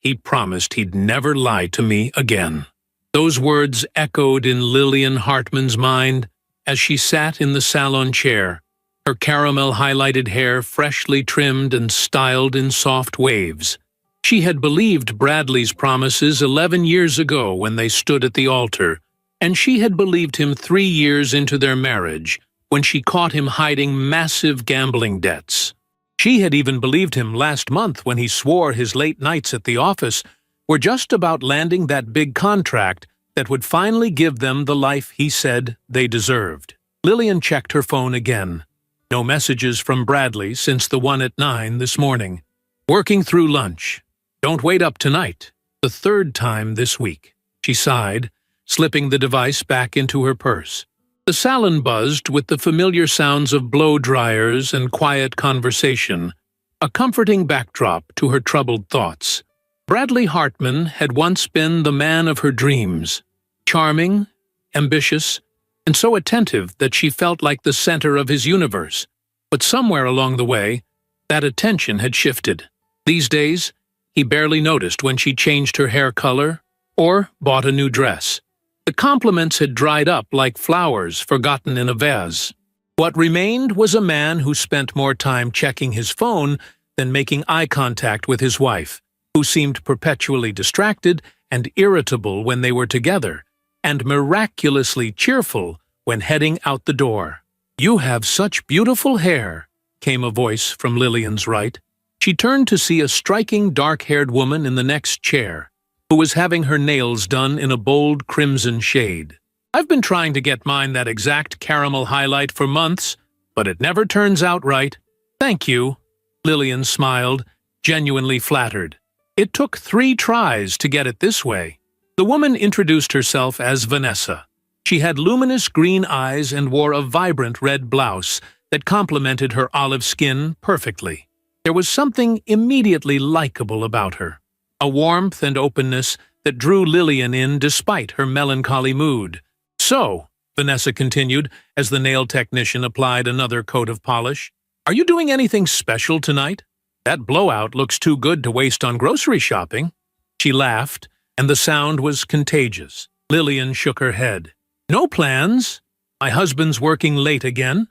he promised he'd never lie to me again. Those words echoed in Lillian Hartman's mind as she sat in the salon chair, her caramel-highlighted hair freshly trimmed and styled in soft waves. She had believed Bradley's promises 11 years ago when they stood at the altar, and she had believed him 3 years into their marriage when she caught him hiding massive gambling debts. She had even believed him last month when he swore his late nights at the office were just about landing that big contract that would finally give them the life he said they deserved. Lillian checked her phone again. No messages from Bradley since the one at 9 this morning. Working through lunch. Don't wait up tonight. The 3rd time this week. She sighed, slipping the device back into her purse. The salon buzzed with the familiar sounds of blow dryers and quiet conversation, a comforting backdrop to her troubled thoughts. Bradley Hartman had once been the man of her dreams, charming, ambitious, and so attentive that she felt like the center of his universe. But somewhere along the way, that attention had shifted. These days, he barely noticed when she changed her hair color or bought a new dress. The compliments had dried up like flowers forgotten in a vase. What remained was a man who spent more time checking his phone than making eye contact with his wife, who seemed perpetually distracted and irritable when they were together, and miraculously cheerful when heading out the door. "You have such beautiful hair," came a voice from Lillian's right. She turned to see a striking dark-haired woman in the next chair, who was having her nails done in a bold crimson shade. "I've been trying to get mine that exact caramel highlight for months, but it never turns out right." "Thank you," Lillian smiled, genuinely flattered. "It took 3 tries to get it this way." The woman introduced herself as Vanessa. She had luminous green eyes and wore a vibrant red blouse that complemented her olive skin perfectly. There was something immediately likable about her, a warmth and openness that drew Lillian in despite her melancholy mood. "So," Vanessa continued as the nail technician applied another coat of polish, "are you doing anything special tonight? That blowout looks too good to waste on grocery shopping." She laughed, and the sound was contagious. Lillian shook her head. "No plans. My husband's working late again."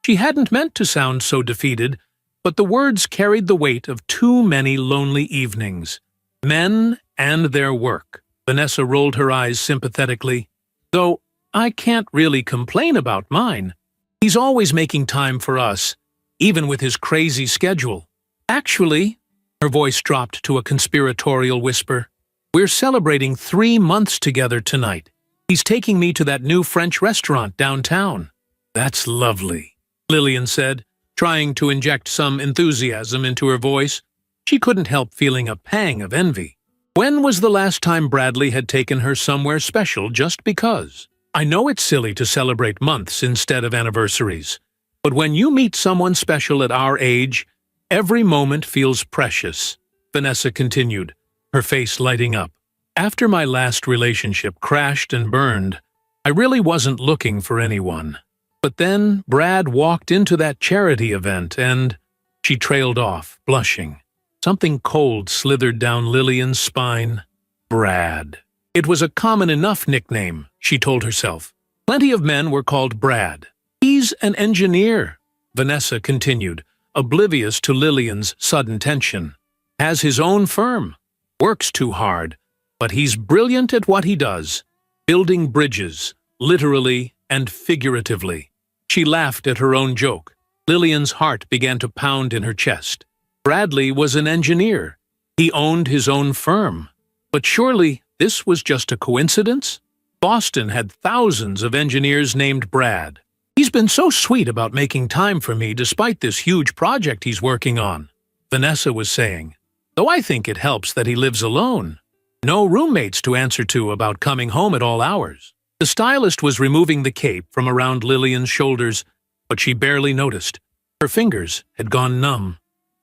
She hadn't meant to sound so defeated, but the words carried the weight of too many lonely evenings. Men and their work. Vanessa rolled her eyes sympathetically. "Though I can't really complain about mine. He's always making time for us, even with his crazy schedule. Actually," her voice dropped to a conspiratorial whisper, "we're celebrating 3 months together tonight. He's taking me to that new French restaurant downtown." "That's lovely," Lillian said, trying to inject some enthusiasm into her voice. She couldn't help feeling a pang of envy. When was the last time Bradley had taken her somewhere special just because? "I know it's silly to celebrate months instead of anniversaries, but when you meet someone special at our age, every moment feels precious," Vanessa continued, her face lighting up. "After my last relationship crashed and burned, I really wasn't looking for anyone. But then Brad walked into that charity event and—" She trailed off, blushing. Something cold slithered down Lillian's spine. Brad. It was a common enough nickname, she told herself. Plenty of men were called Brad. "He's an engineer," Vanessa continued, oblivious to Lillian's sudden tension. "Has his own firm. Works too hard, but he's brilliant at what he does. Building bridges, literally and figuratively." She laughed at her own joke. Lillian's heart began to pound in her chest. Bradley was an engineer. He owned his own firm. But surely this was just a coincidence? Boston had thousands of engineers named Brad. "He's been so sweet about making time for me despite this huge project he's working on," Vanessa was saying. "Though I think it helps that he lives alone. No roommates to answer to about coming home at all hours." The stylist was removing the cape from around Lillian's shoulders, but she barely noticed. Her fingers had gone numb.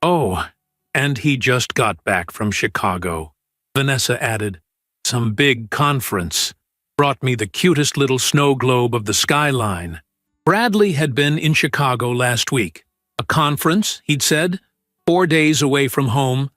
"Oh, and he just got back from Chicago," Vanessa added. "Some big conference. Brought me the cutest little snow globe of the skyline." Bradley had been in Chicago last week. A conference, he'd said, 4 days away from home.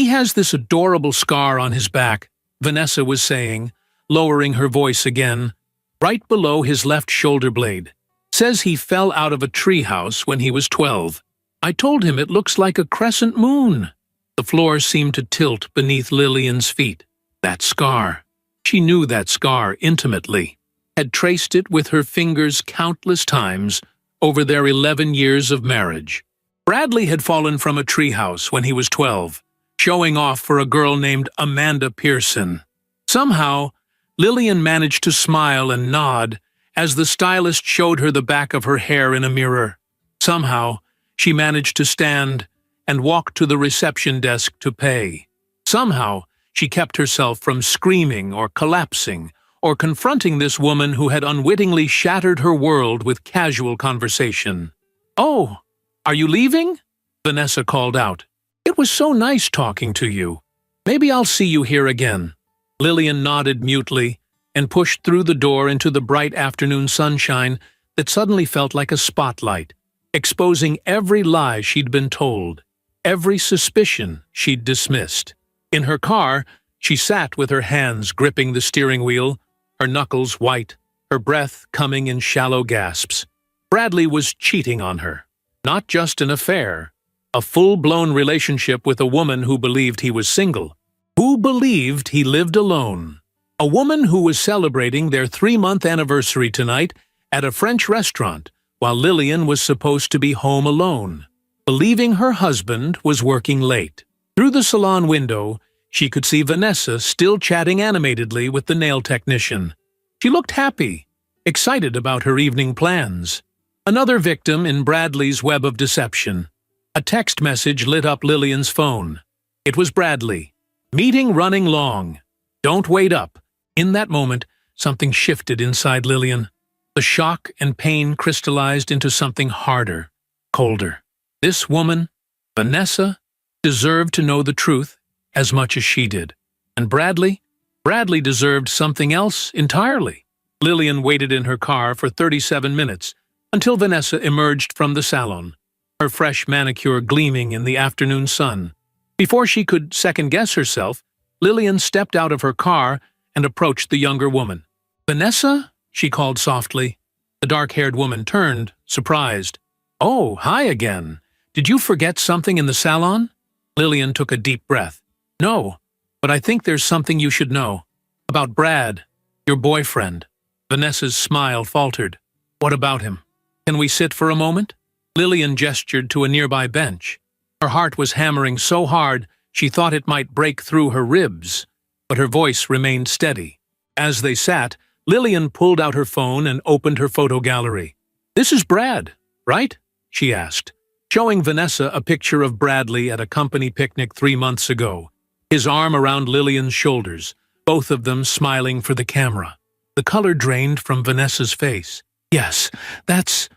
He has this adorable scar on his back, Vanessa was saying, lowering her voice again, right below his left shoulder blade. Says he fell out of a treehouse when he was 12. I told him it looks like a crescent moon. The floor seemed to tilt beneath Lillian's feet. That scar. She knew that scar intimately, had traced it with her fingers countless times over their 11 years of marriage. Bradley had fallen from a treehouse when he was 12, showing off for a girl named Amanda Pearson. Somehow, Lillian managed to smile and nod as the stylist showed her the back of her hair in a mirror. Somehow, she managed to stand and walk to the reception desk to pay. Somehow, she kept herself from screaming or collapsing or confronting this woman who had unwittingly shattered her world with casual conversation. "Oh, are you leaving?" Vanessa called out. "It was so nice talking to you. Maybe I'll see you here again." Lillian nodded mutely and pushed through the door into the bright afternoon sunshine that suddenly felt like a spotlight, exposing every lie she'd been told, every suspicion she'd dismissed. In her car, she sat with her hands gripping the steering wheel, her knuckles white, her breath coming in shallow gasps. Bradley was cheating on her. Not just an affair, a full-blown relationship with a woman who believed he was single, who believed he lived alone. A woman who was celebrating their 3-month anniversary tonight at a French restaurant while Lillian was supposed to be home alone, believing her husband was working late. Through the salon window, she could see Vanessa still chatting animatedly with the nail technician. She looked happy, excited about her evening plans. Another victim in Bradley's web of deception. A text message lit up Lillian's phone. It was Bradley. "Meeting running long. Don't wait up." In that moment, something shifted inside Lillian. The shock and pain crystallized into something harder, colder. This woman, Vanessa, deserved to know the truth as much as she did. And Bradley deserved something else entirely. Lillian waited in her car for 37 minutes until Vanessa emerged from the salon, her fresh manicure gleaming in the afternoon sun. Before she could second-guess herself, Lillian stepped out of her car and approached the younger woman. "Vanessa?" she called softly. The dark-haired woman turned, surprised. "Oh, hi again. Did you forget something in the salon?" Lillian took a deep breath. "No, but I think there's something you should know. About Brad, your boyfriend." Vanessa's smile faltered. "What about him? Can we sit for a moment?" Lillian gestured to a nearby bench. Her heart was hammering so hard she thought it might break through her ribs, but her voice remained steady. As they sat, Lillian pulled out her phone and opened her photo gallery. "This is Brad, right?" she asked, showing Vanessa a picture of Bradley at a company picnic 3 months ago, his arm around Lillian's shoulders, both of them smiling for the camera. The color drained from Vanessa's face. "Yes, that's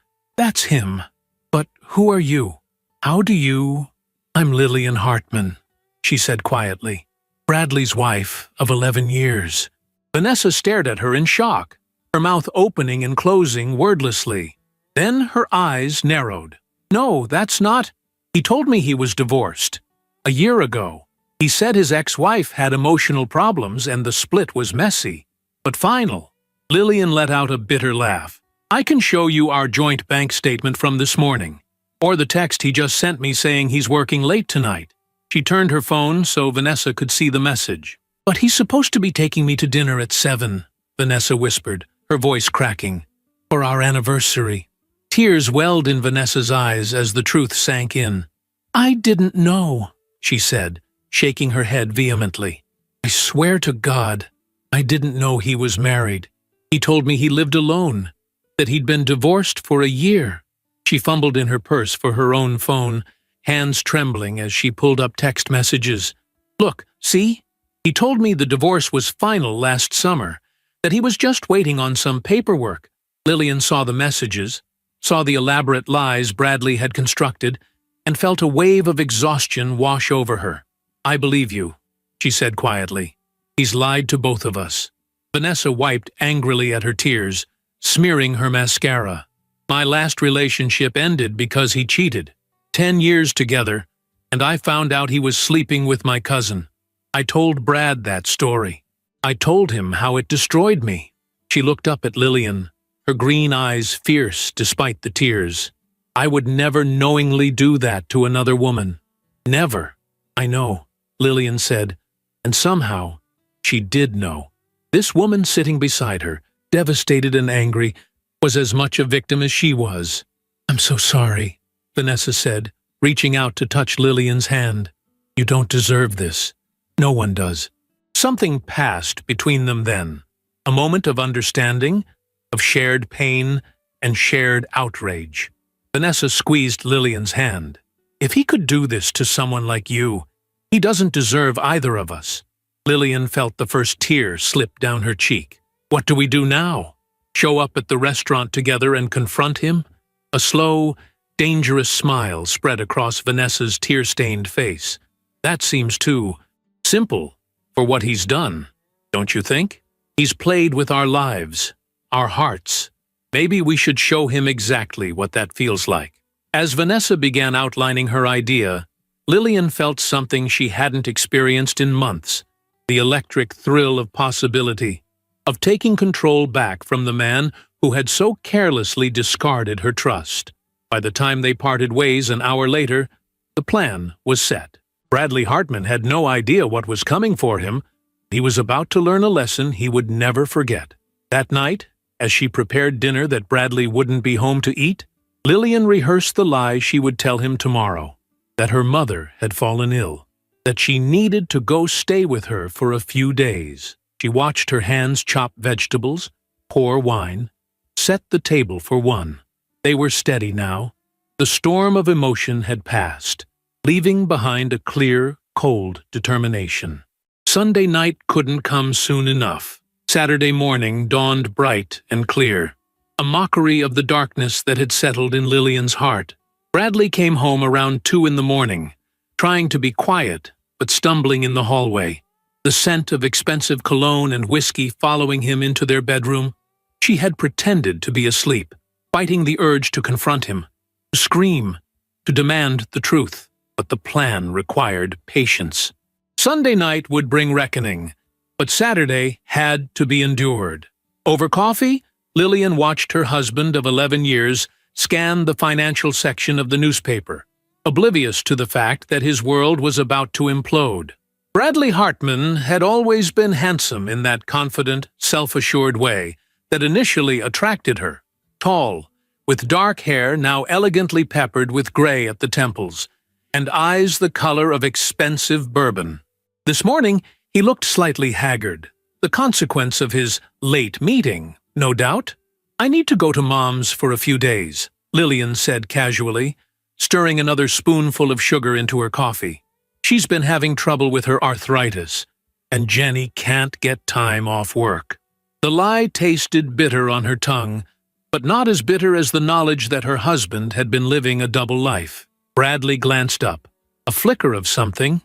him. But who are you? How do you—" "I'm Lillian Hartman," she said quietly. "Bradley's wife of 11 years. Vanessa stared at her in shock, her mouth opening and closing wordlessly. Then her eyes narrowed. "No, that's not. He told me he was divorced. A year ago. He said his ex-wife had emotional problems and the split was messy. But final." Lillian let out a bitter laugh. "I can show you our joint bank statement from this morning. Or the text he just sent me saying he's working late tonight." She turned her phone so Vanessa could see the message. "But he's supposed to be taking me to dinner at 7, Vanessa whispered, her voice cracking. "For our anniversary." Tears welled in Vanessa's eyes as the truth sank in. "I didn't know," she said, shaking her head vehemently. "I swear to God, I didn't know he was married. He told me he lived alone, that he'd been divorced for a year." She fumbled in her purse for her own phone, hands trembling as she pulled up text messages. "Look, see? He told me the divorce was final last summer, that he was just waiting on some paperwork." Lillian saw the messages, saw the elaborate lies Bradley had constructed, and felt a wave of exhaustion wash over her. "I believe you," she said quietly. "He's lied to both of us." Vanessa wiped angrily at her tears, smearing her mascara. "My last relationship ended because he cheated. 10 years together, and I found out he was sleeping with my cousin. I told Brad that story. I told him how it destroyed me." She looked up at Lillian, her green eyes fierce despite the tears. "I would never knowingly do that to another woman. Never." "I know," Lillian said, and somehow she did know. This woman sitting beside her, devastated and angry, was as much a victim as she was. "I'm so sorry," Vanessa said, reaching out to touch Lillian's hand. "You don't deserve this. No one does." Something passed between them then. A moment of understanding, of shared pain and shared outrage. Vanessa squeezed Lillian's hand. "If he could do this to someone like you, he doesn't deserve either of us." Lillian felt the first tear slip down her cheek. "What do we do now? Show up at the restaurant together and confront him?" A slow, dangerous smile spread across Vanessa's tear-stained face. "That seems too simple for what he's done, don't you think? He's played with our lives, our hearts. Maybe we should show him exactly what that feels like." As Vanessa began outlining her idea, Lillian felt something she hadn't experienced in months, the electric thrill of possibility, of taking control back from the man who had so carelessly discarded her trust. By the time they parted ways an hour later, the plan was set. Bradley Hartman had no idea what was coming for him. He was about to learn a lesson he would never forget. That night, as she prepared dinner that Bradley wouldn't be home to eat, Lillian rehearsed the lie she would tell him tomorrow, that her mother had fallen ill, that she needed to go stay with her for a few days. She watched her hands chop vegetables, pour wine, set the table for one. They were steady now. The storm of emotion had passed, leaving behind a clear, cold determination. Sunday night couldn't come soon enough. Saturday morning dawned bright and clear, a mockery of the darkness that had settled in Lillian's heart. Bradley came home around 2 in the morning, trying to be quiet, but stumbling in the hallway. The scent of expensive cologne and whiskey following him into their bedroom. She had pretended to be asleep, fighting the urge to confront him, to scream, to demand the truth. But the plan required patience. Sunday night would bring reckoning, but Saturday had to be endured. Over coffee, Lillian watched her husband of 11 years scan the financial section of the newspaper, oblivious to the fact that his world was about to implode. Bradley Hartman had always been handsome in that confident, self-assured way that initially attracted her. Tall, with dark hair now elegantly peppered with gray at the temples, and eyes the color of expensive bourbon. This morning, he looked slightly haggard, the consequence of his late meeting, no doubt. "I need to go to Mom's for a few days," Lillian said casually, stirring another spoonful of sugar into her coffee. "She's been having trouble with her arthritis, and Jenny can't get time off work." The lie tasted bitter on her tongue, but not as bitter as the knowledge that her husband had been living a double life. Bradley glanced up, a flicker of something,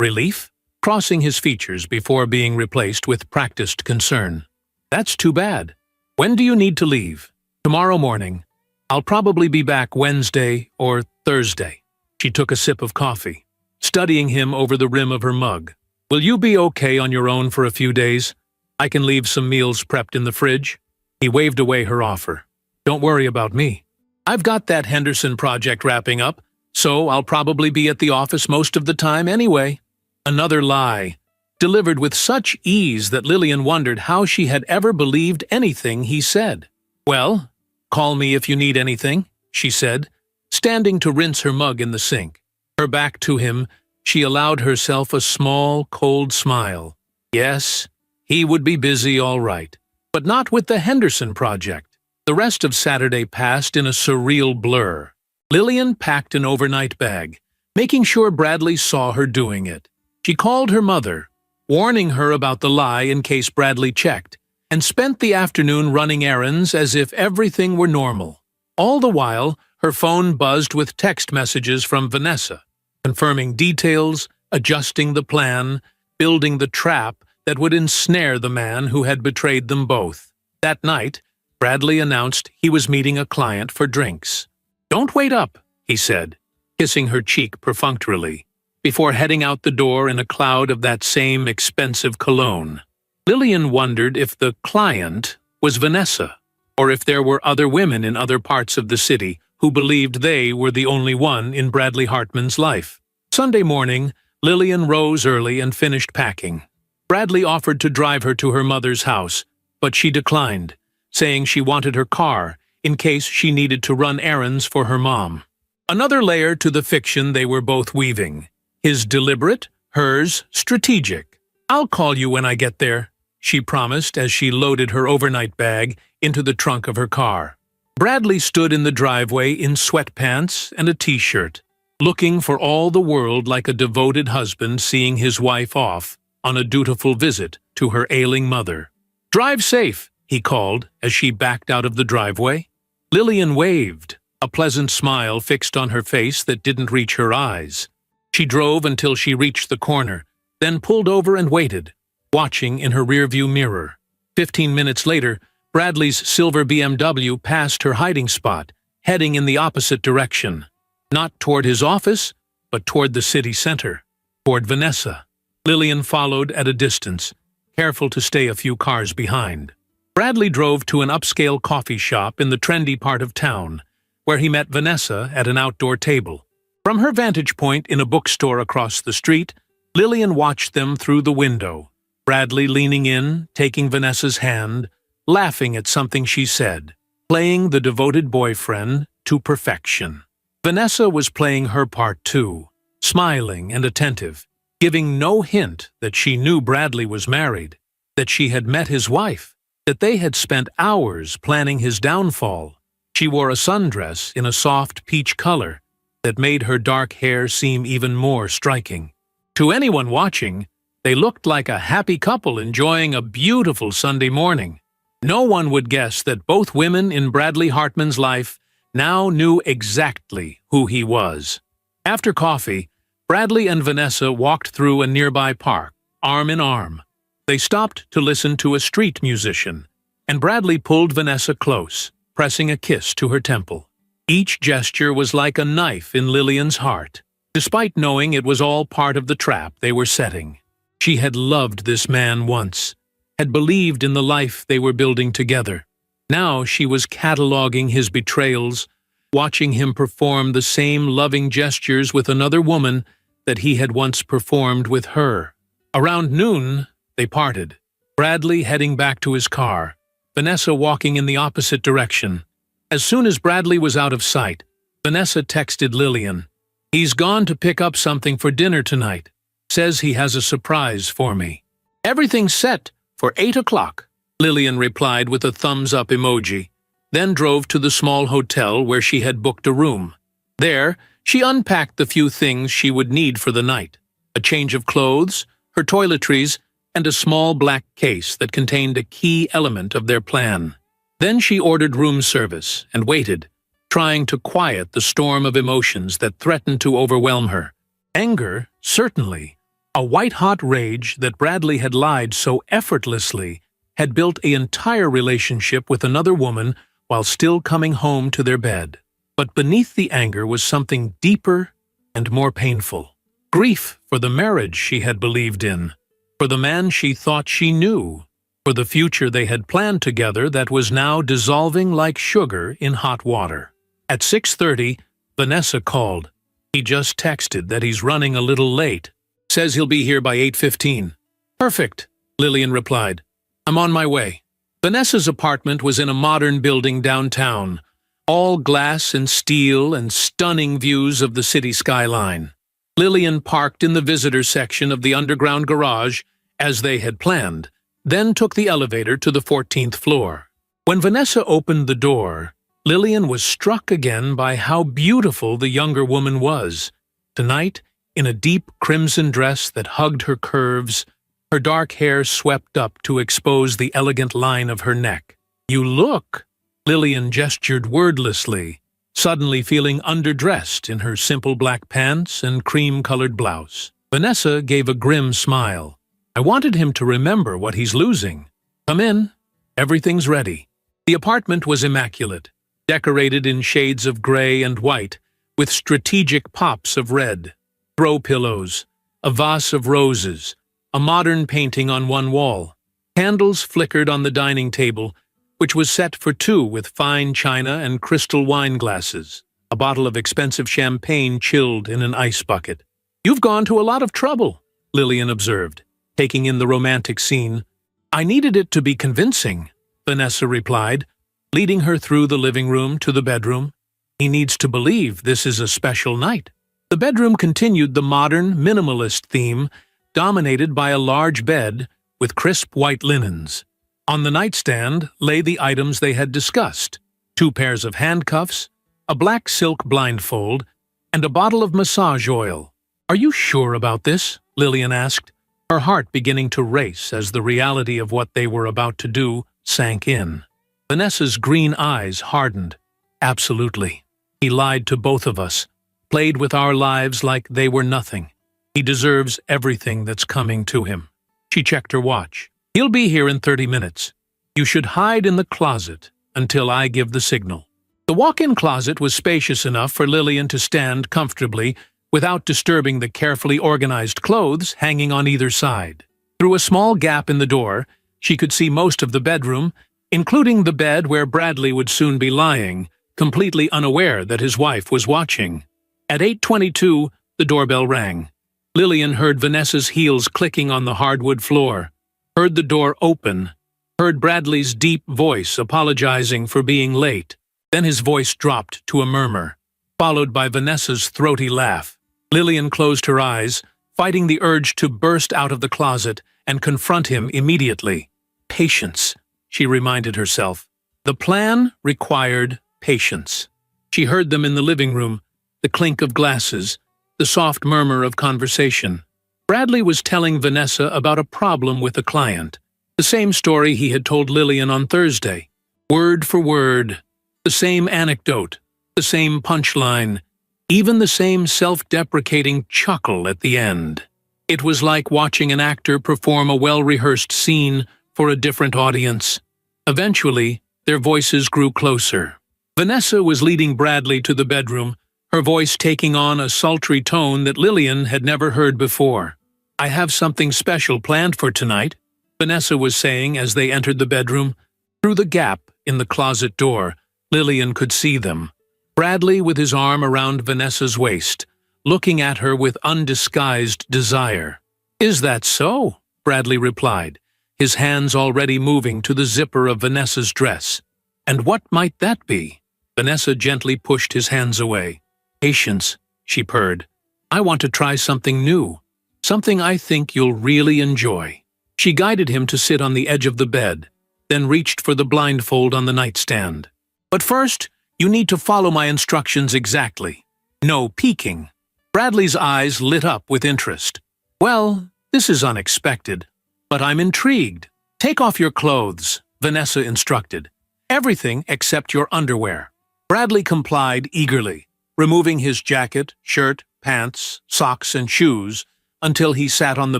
relief, crossing his features before being replaced with practiced concern. "That's too bad. When do you need to leave?" "Tomorrow morning. I'll probably be back Wednesday or Thursday." She took a sip of coffee, studying him over the rim of her mug. "Will you be okay on your own for a few days? I can leave some meals prepped in the fridge." He waved away her offer. "Don't worry about me. I've got that Henderson project wrapping up, so I'll probably be at the office most of the time anyway." Another lie, delivered with such ease that Lillian wondered how she had ever believed anything he said. "Well, call me if you need anything," she said, standing to rinse her mug in the sink. Her back to him, she allowed herself a small, cold smile. Yes, he would be busy all right, but not with the Henderson project. The rest of Saturday passed in a surreal blur. Lillian packed an overnight bag, making sure Bradley saw her doing it. She called her mother, warning her about the lie in case Bradley checked, and spent the afternoon running errands as if everything were normal. All the while, her phone buzzed with text messages from Vanessa, confirming details, adjusting the plan, building the trap that would ensnare the man who had betrayed them both. That night, Bradley announced he was meeting a client for drinks. "Don't wait up," he said, kissing her cheek perfunctorily. before heading out the door in a cloud of that same expensive cologne. Lillian wondered if the client was Vanessa, or if there were other women in other parts of the city who believed they were the only one in Bradley Hartman's life. Sunday morning, Lillian rose early and finished packing. Bradley offered to drive her to her mother's house, but she declined, saying she wanted her car in case she needed to run errands for her mom. Another layer to the fiction they were both weaving. His deliberate, hers strategic. "I'll call you when I get there," she promised as she loaded her overnight bag into the trunk of her car. Bradley stood in the driveway in sweatpants and a t-shirt, looking for all the world like a devoted husband seeing his wife off on a dutiful visit to her ailing mother. "Drive safe," he called as she backed out of the driveway. Lillian waved, a pleasant smile fixed on her face that didn't reach her eyes. She drove until she reached the corner, then pulled over and waited, watching in her rearview mirror. 15 minutes later, Bradley's silver BMW passed her hiding spot, heading in the opposite direction. Not toward his office, but toward the city center, toward Vanessa. Lillian followed at a distance, careful to stay a few cars behind. Bradley drove to an upscale coffee shop in the trendy part of town, where he met Vanessa at an outdoor table. From her vantage point in a bookstore across the street, Lillian watched them through the window, Bradley leaning in, taking Vanessa's hand, laughing at something she said, playing the devoted boyfriend to perfection. Vanessa was playing her part too, smiling and attentive, giving no hint that she knew Bradley was married, that she had met his wife, that they had spent hours planning his downfall. She wore a sundress in a soft peach color that made her dark hair seem even more striking. To anyone watching, they looked like a happy couple enjoying a beautiful Sunday morning. No one would guess that both women in Bradley Hartman's life now knew exactly who he was. After coffee, Bradley and Vanessa walked through a nearby park, arm in arm. They stopped to listen to a street musician, and Bradley pulled Vanessa close, pressing a kiss to her temple. Each gesture was like a knife in Lillian's heart, despite knowing it was all part of the trap they were setting. She had loved this man once, had believed in the life they were building together. Now she was cataloging his betrayals, watching him perform the same loving gestures with another woman that he had once performed with her. Around noon, they parted, Bradley heading back to his car, Vanessa walking in the opposite direction. As soon as Bradley was out of sight, Vanessa texted Lillian, "He's gone to pick up something for dinner tonight. Says he has a surprise for me." "Everything's set for 8 o'clock, Lillian replied with a thumbs-up emoji, then drove to the small hotel where she had booked a room. There, she unpacked the few things she would need for the night: a change of clothes, her toiletries, and a small black case that contained a key element of their plan. Then she ordered room service and waited, trying to quiet the storm of emotions that threatened to overwhelm her. Anger, certainly. A white-hot rage that Bradley had lied so effortlessly, had built an entire relationship with another woman while still coming home to their bed. But beneath the anger was something deeper and more painful. Grief for the marriage she had believed in, for the man she thought she knew, for the future they had planned together that was now dissolving like sugar in hot water. At 6:30, Vanessa called. "He just texted that he's running a little late. Says he'll be here by 8:15. "Perfect," Lillian replied. "I'm on my way." Vanessa's apartment was in a modern building downtown, all glass and steel and stunning views of the city skyline. Lillian parked in the visitor section of the underground garage, as they had planned, then took the elevator to the 14th floor. When Vanessa opened the door, Lillian was struck again by how beautiful the younger woman was. Tonight, in a deep crimson dress that hugged her curves, her dark hair swept up to expose the elegant line of her neck. "You look," Lillian gestured wordlessly, suddenly feeling underdressed in her simple black pants and cream-colored blouse. Vanessa gave a grim smile. "I wanted him to remember what he's losing. Come in. Everything's ready." The apartment was immaculate, decorated in shades of gray and white, with strategic pops of red. throw pillows, a vase of roses, a modern painting on one wall. Candles flickered on the dining table, which was set for two with fine china and crystal wine glasses. A bottle of expensive champagne chilled in an ice bucket. "You've gone to a lot of trouble," Lillian observed, taking in the romantic scene. "I needed it to be convincing," Vanessa replied, leading her through the living room to the bedroom. "He needs to believe this is a special night." The bedroom continued the modern, minimalist theme, dominated by a large bed with crisp white linens. On the nightstand lay the items they had discussed: 2 pairs of handcuffs, a black silk blindfold, and a bottle of massage oil. "Are you sure about this?" Lillian asked, her heart beginning to race as the reality of what they were about to do sank in. Vanessa's green eyes hardened. "Absolutely. He lied to both of us, played with our lives like they were nothing. He deserves everything that's coming to him." She checked her watch. "He'll be here in 30 minutes. You should hide in the closet until I give the signal." The walk-in closet was spacious enough for Lillian to stand comfortably without disturbing the carefully organized clothes hanging on either side. Through a small gap in the door, she could see most of the bedroom, including the bed where Bradley would soon be lying, completely unaware that his wife was watching. At 8:22, the doorbell rang. Lillian heard Vanessa's heels clicking on the hardwood floor, heard the door open, heard Bradley's deep voice apologizing for being late. Then his voice dropped to a murmur, followed by Vanessa's throaty laugh. Lillian closed her eyes, fighting the urge to burst out of the closet and confront him immediately. Patience, she reminded herself. The plan required patience. She heard them in the living room, the clink of glasses, the soft murmur of conversation. Bradley was telling Vanessa about a problem with a client, the same story he had told Lillian on Thursday. Word for word, the same anecdote, the same punchline, even the same self-deprecating chuckle at the end. It was like watching an actor perform a well-rehearsed scene for a different audience. Eventually, their voices grew closer. Vanessa was leading Bradley to the bedroom, her voice taking on a sultry tone that Lillian had never heard before. "I have something special planned for tonight," Vanessa was saying as they entered the bedroom. Through the gap in the closet door, Lillian could see them. Bradley with his arm around Vanessa's waist, looking at her with undisguised desire. "Is that so?" Bradley replied, his hands already moving to the zipper of Vanessa's dress. "And what might that be?" Vanessa gently pushed his hands away. "Patience," she purred. "I want to try something new, something I think you'll really enjoy." She guided him to sit on the edge of the bed, then reached for the blindfold on the nightstand. "But first, you need to follow my instructions exactly. No peeking." Bradley's eyes lit up with interest. "Well, this is unexpected, but I'm intrigued. Take off your clothes," Vanessa instructed. "Everything except your underwear." Bradley complied eagerly, removing his jacket, shirt, pants, socks, and shoes until he sat on the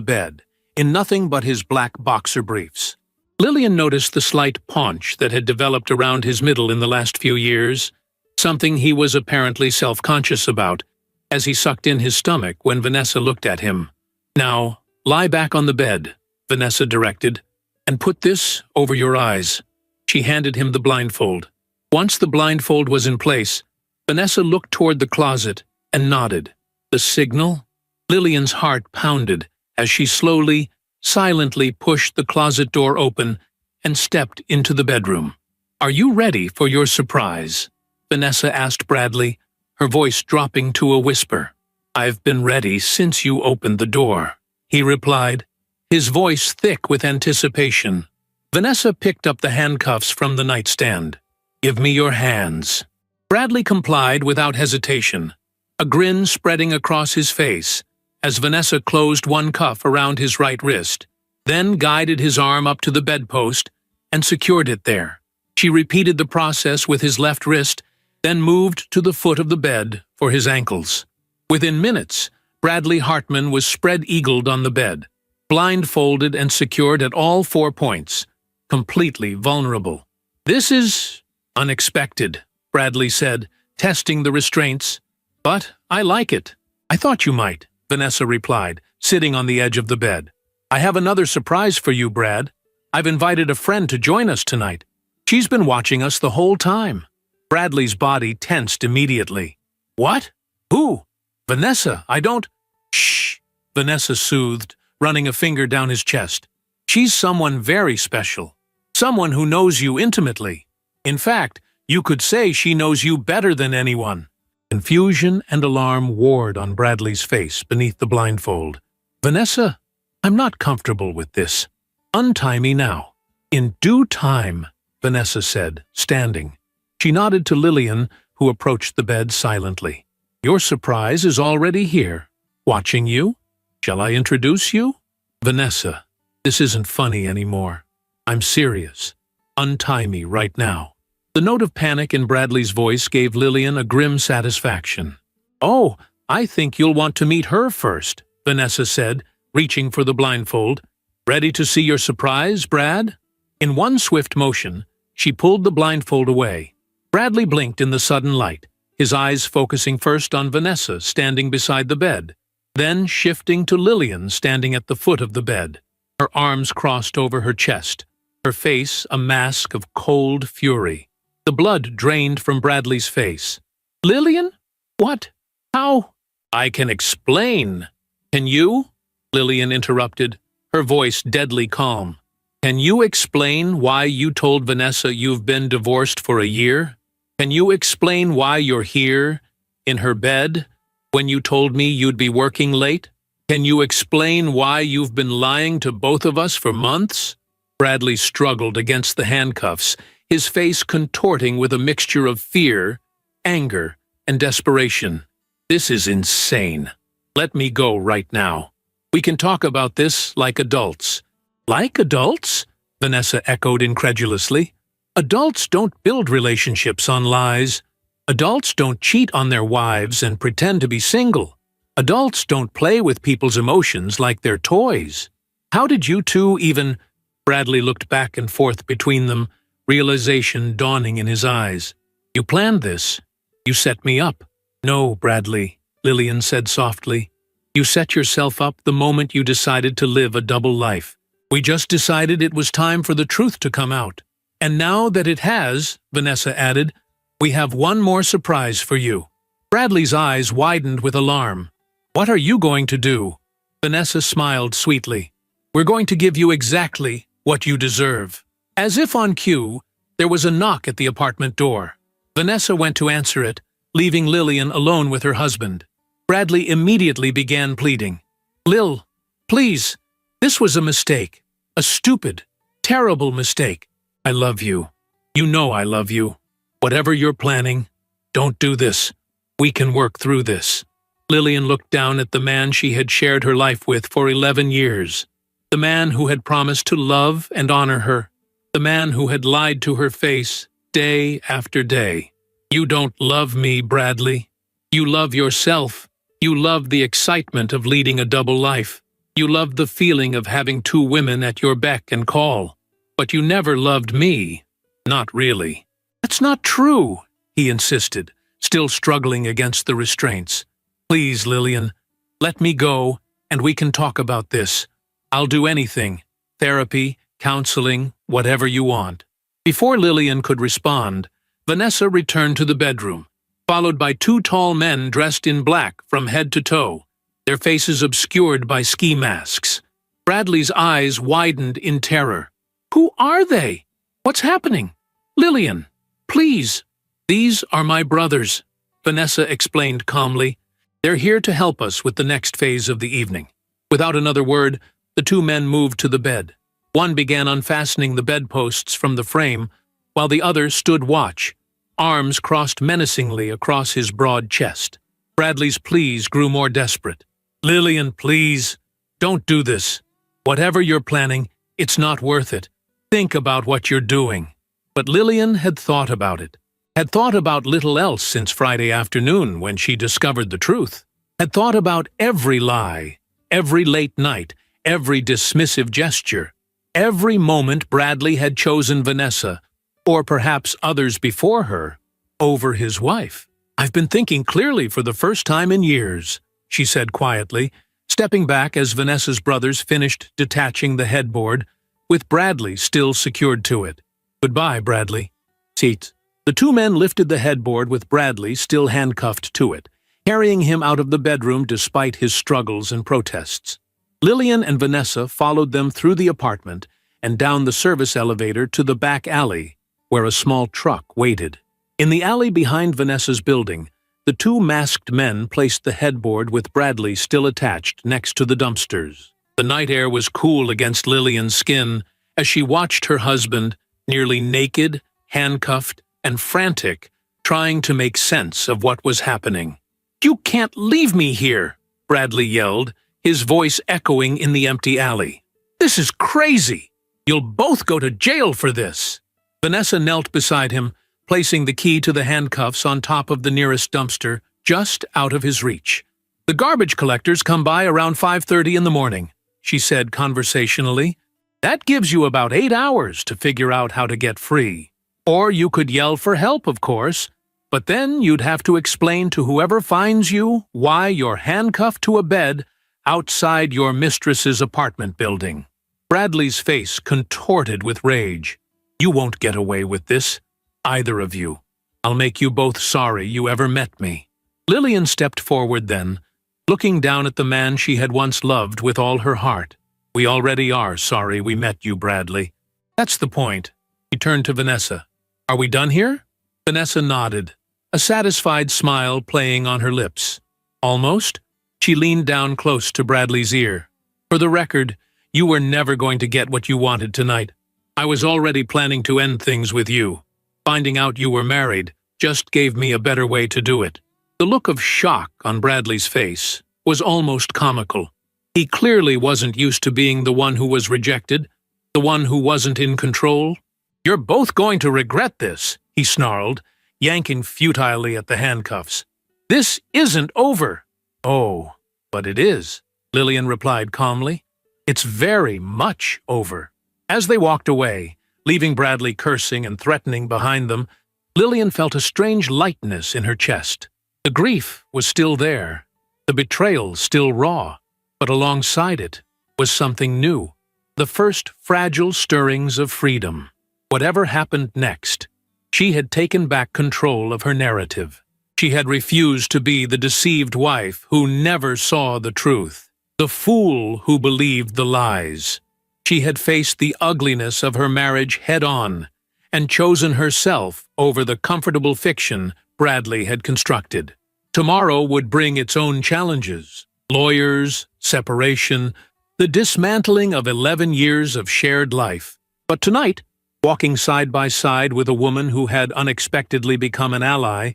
bed, in nothing but his black boxer briefs. Lillian noticed the slight paunch that had developed around his middle in the last few years, something he was apparently self-conscious about, as he sucked in his stomach when Vanessa looked at him. "Now, lie back on the bed," Vanessa directed, "and put this over your eyes." She handed him the blindfold. Once the blindfold was in place, Vanessa looked toward the closet and nodded. The signal? Lillian's heart pounded as she slowly, silently pushed the closet door open and stepped into the bedroom. "Are you ready for your surprise?" Vanessa asked Bradley, her voice dropping to a whisper. "I've been ready since you opened the door," he replied, his voice thick with anticipation. Vanessa picked up the handcuffs from the nightstand. "Give me your hands." Bradley complied without hesitation, a grin spreading across his face, as Vanessa closed one cuff around his right wrist, then guided his arm up to the bedpost and secured it there. She repeated the process with his left wrist, then moved to the foot of the bed for his ankles. Within minutes, Bradley Hartman was spread-eagled on the bed, blindfolded and secured at all 4 points, completely vulnerable. "This is unexpected," Bradley said, testing the restraints. "But I like it. I thought you might." Vanessa replied, sitting on the edge of the bed. "I have another surprise for you, Brad. I've invited a friend to join us tonight. She's been watching us the whole time." Bradley's body tensed immediately. "What? Who?" "Vanessa, I don't—" "Shh," Vanessa soothed, running a finger down his chest. "She's someone very special. Someone who knows you intimately. In fact, you could say she knows you better than anyone." Confusion and alarm warred on Bradley's face beneath the blindfold. "Vanessa, I'm not comfortable with this. Untie me now." "In due time," Vanessa said, standing. She nodded to Lillian, who approached the bed silently. "Your surprise is already here, watching you. Shall I introduce you?" "Vanessa, this isn't funny anymore. I'm serious. Untie me right now." The note of panic in Bradley's voice gave Lillian a grim satisfaction. "Oh, I think you'll want to meet her first," Vanessa said, reaching for the blindfold. "Ready to see your surprise, Brad?" In one swift motion, she pulled the blindfold away. Bradley blinked in the sudden light, his eyes focusing first on Vanessa standing beside the bed, then shifting to Lillian standing at the foot of the bed, her arms crossed over her chest, her face a mask of cold fury. The blood drained from Bradley's face. "Lillian? What? How?" "I can explain." "Can you?" Lillian interrupted, her voice deadly calm. "Can you explain why you told Vanessa you've been divorced for a year? Can you explain why you're here, in her bed, when you told me you'd be working late? Can you explain why you've been lying to both of us for months?" Bradley struggled against the handcuffs, his face contorting with a mixture of fear, anger, and desperation. "This is insane. Let me go right now. We can talk about this like adults." "Like adults?" Vanessa echoed incredulously. "Adults don't build relationships on lies. Adults don't cheat on their wives and pretend to be single. Adults don't play with people's emotions like they're toys. How did you two even—" Bradley looked back and forth between them, realization dawning in his eyes. "You planned this. You set me up." "No, Bradley," Lillian said softly. "You set yourself up the moment you decided to live a double life. We just decided it was time for the truth to come out. And now that it has," Vanessa added, "we have one more surprise for you." Bradley's eyes widened with alarm. "What are you going to do?" Vanessa smiled sweetly. "We're going to give you exactly what you deserve." As if on cue, there was a knock at the apartment door. Vanessa went to answer it, leaving Lillian alone with her husband. Bradley immediately began pleading. "Lil, please, this was a mistake. A stupid, terrible mistake. I love you. You know I love you. Whatever you're planning, don't do this. We can work through this." Lillian looked down at the man she had shared her life with for 11 years. The man who had promised to love and honor her. The man who had lied to her face day after day. "You don't love me, Bradley. You love yourself. You love the excitement of leading a double life. You love the feeling of having two women at your beck and call. But you never loved me. Not really." "That's not true," he insisted, still struggling against the restraints. "Please, Lillian, let me go, and we can talk about this. I'll do anything. Therapy, counseling, whatever you want." Before Lillian could respond, Vanessa returned to the bedroom, followed by two tall men dressed in black from head to toe, their faces obscured by ski masks. Bradley's eyes widened in terror. "Who are they? What's happening?" "Lillian, please." "These are my brothers," Vanessa explained calmly. "They're here to help us with the next phase of the evening." Without another word, the two men moved to the bed. One began unfastening the bedposts from the frame, while the other stood watch, arms crossed menacingly across his broad chest. Bradley's pleas grew more desperate. "Lillian, please, don't do this. Whatever you're planning, it's not worth it. Think about what you're doing." But Lillian had thought about it. Had thought about little else since Friday afternoon when she discovered the truth. Had thought about every lie, every late night, every dismissive gesture. Every moment Bradley had chosen Vanessa, or perhaps others before her, over his wife. "I've been thinking clearly for the first time in years," she said quietly, stepping back as Vanessa's brothers finished detaching the headboard, with Bradley still secured to it. "Goodbye, Bradley." "Seat." The two men lifted the headboard with Bradley still handcuffed to it, carrying him out of the bedroom despite his struggles and protests. Lillian and Vanessa followed them through the apartment and down the service elevator to the back alley, where a small truck waited. In the alley behind Vanessa's building, the two masked men placed the headboard with Bradley still attached next to the dumpsters. The night air was cool against Lillian's skin as she watched her husband, nearly naked, handcuffed, and frantic, trying to make sense of what was happening. "You can't leave me here," Bradley yelled, his voice echoing in the empty alley. "This is crazy. You'll both go to jail for this." Vanessa knelt beside him, placing the key to the handcuffs on top of the nearest dumpster, just out of his reach. "The garbage collectors come by around 5:30 in the morning," she said conversationally. "That gives you about 8 hours to figure out how to get free. Or you could yell for help, of course, but then you'd have to explain to whoever finds you why you're handcuffed to a bed outside your mistress's apartment building." Bradley's face contorted with rage. "You won't get away with this, either of you. I'll make you both sorry you ever met me." Lillian stepped forward then, looking down at the man she had once loved with all her heart. "We already are sorry we met you, Bradley. That's the point." He turned to Vanessa. "Are we done here?" Vanessa nodded, a satisfied smile playing on her lips. "Almost." She leaned down close to Bradley's ear. "For the record, you were never going to get what you wanted tonight. I was already planning to end things with you. Finding out you were married just gave me a better way to do it." The look of shock on Bradley's face was almost comical. He clearly wasn't used to being the one who was rejected, the one who wasn't in control. "You're both going to regret this," he snarled, yanking futilely at the handcuffs. "This isn't over." "Oh, but it is," Lillian replied calmly. "It's very much over." As they walked away, leaving Bradley cursing and threatening behind them, Lillian felt a strange lightness in her chest. The grief was still there, the betrayal still raw, but alongside it was something new, the first fragile stirrings of freedom. Whatever happened next, she had taken back control of her narrative. She had refused to be the deceived wife who never saw the truth, the fool who believed the lies. She had faced the ugliness of her marriage head-on and chosen herself over the comfortable fiction Bradley had constructed. Tomorrow would bring its own challenges: lawyers, separation, the dismantling of 11 years of shared life. But tonight, walking side by side with a woman who had unexpectedly become an ally,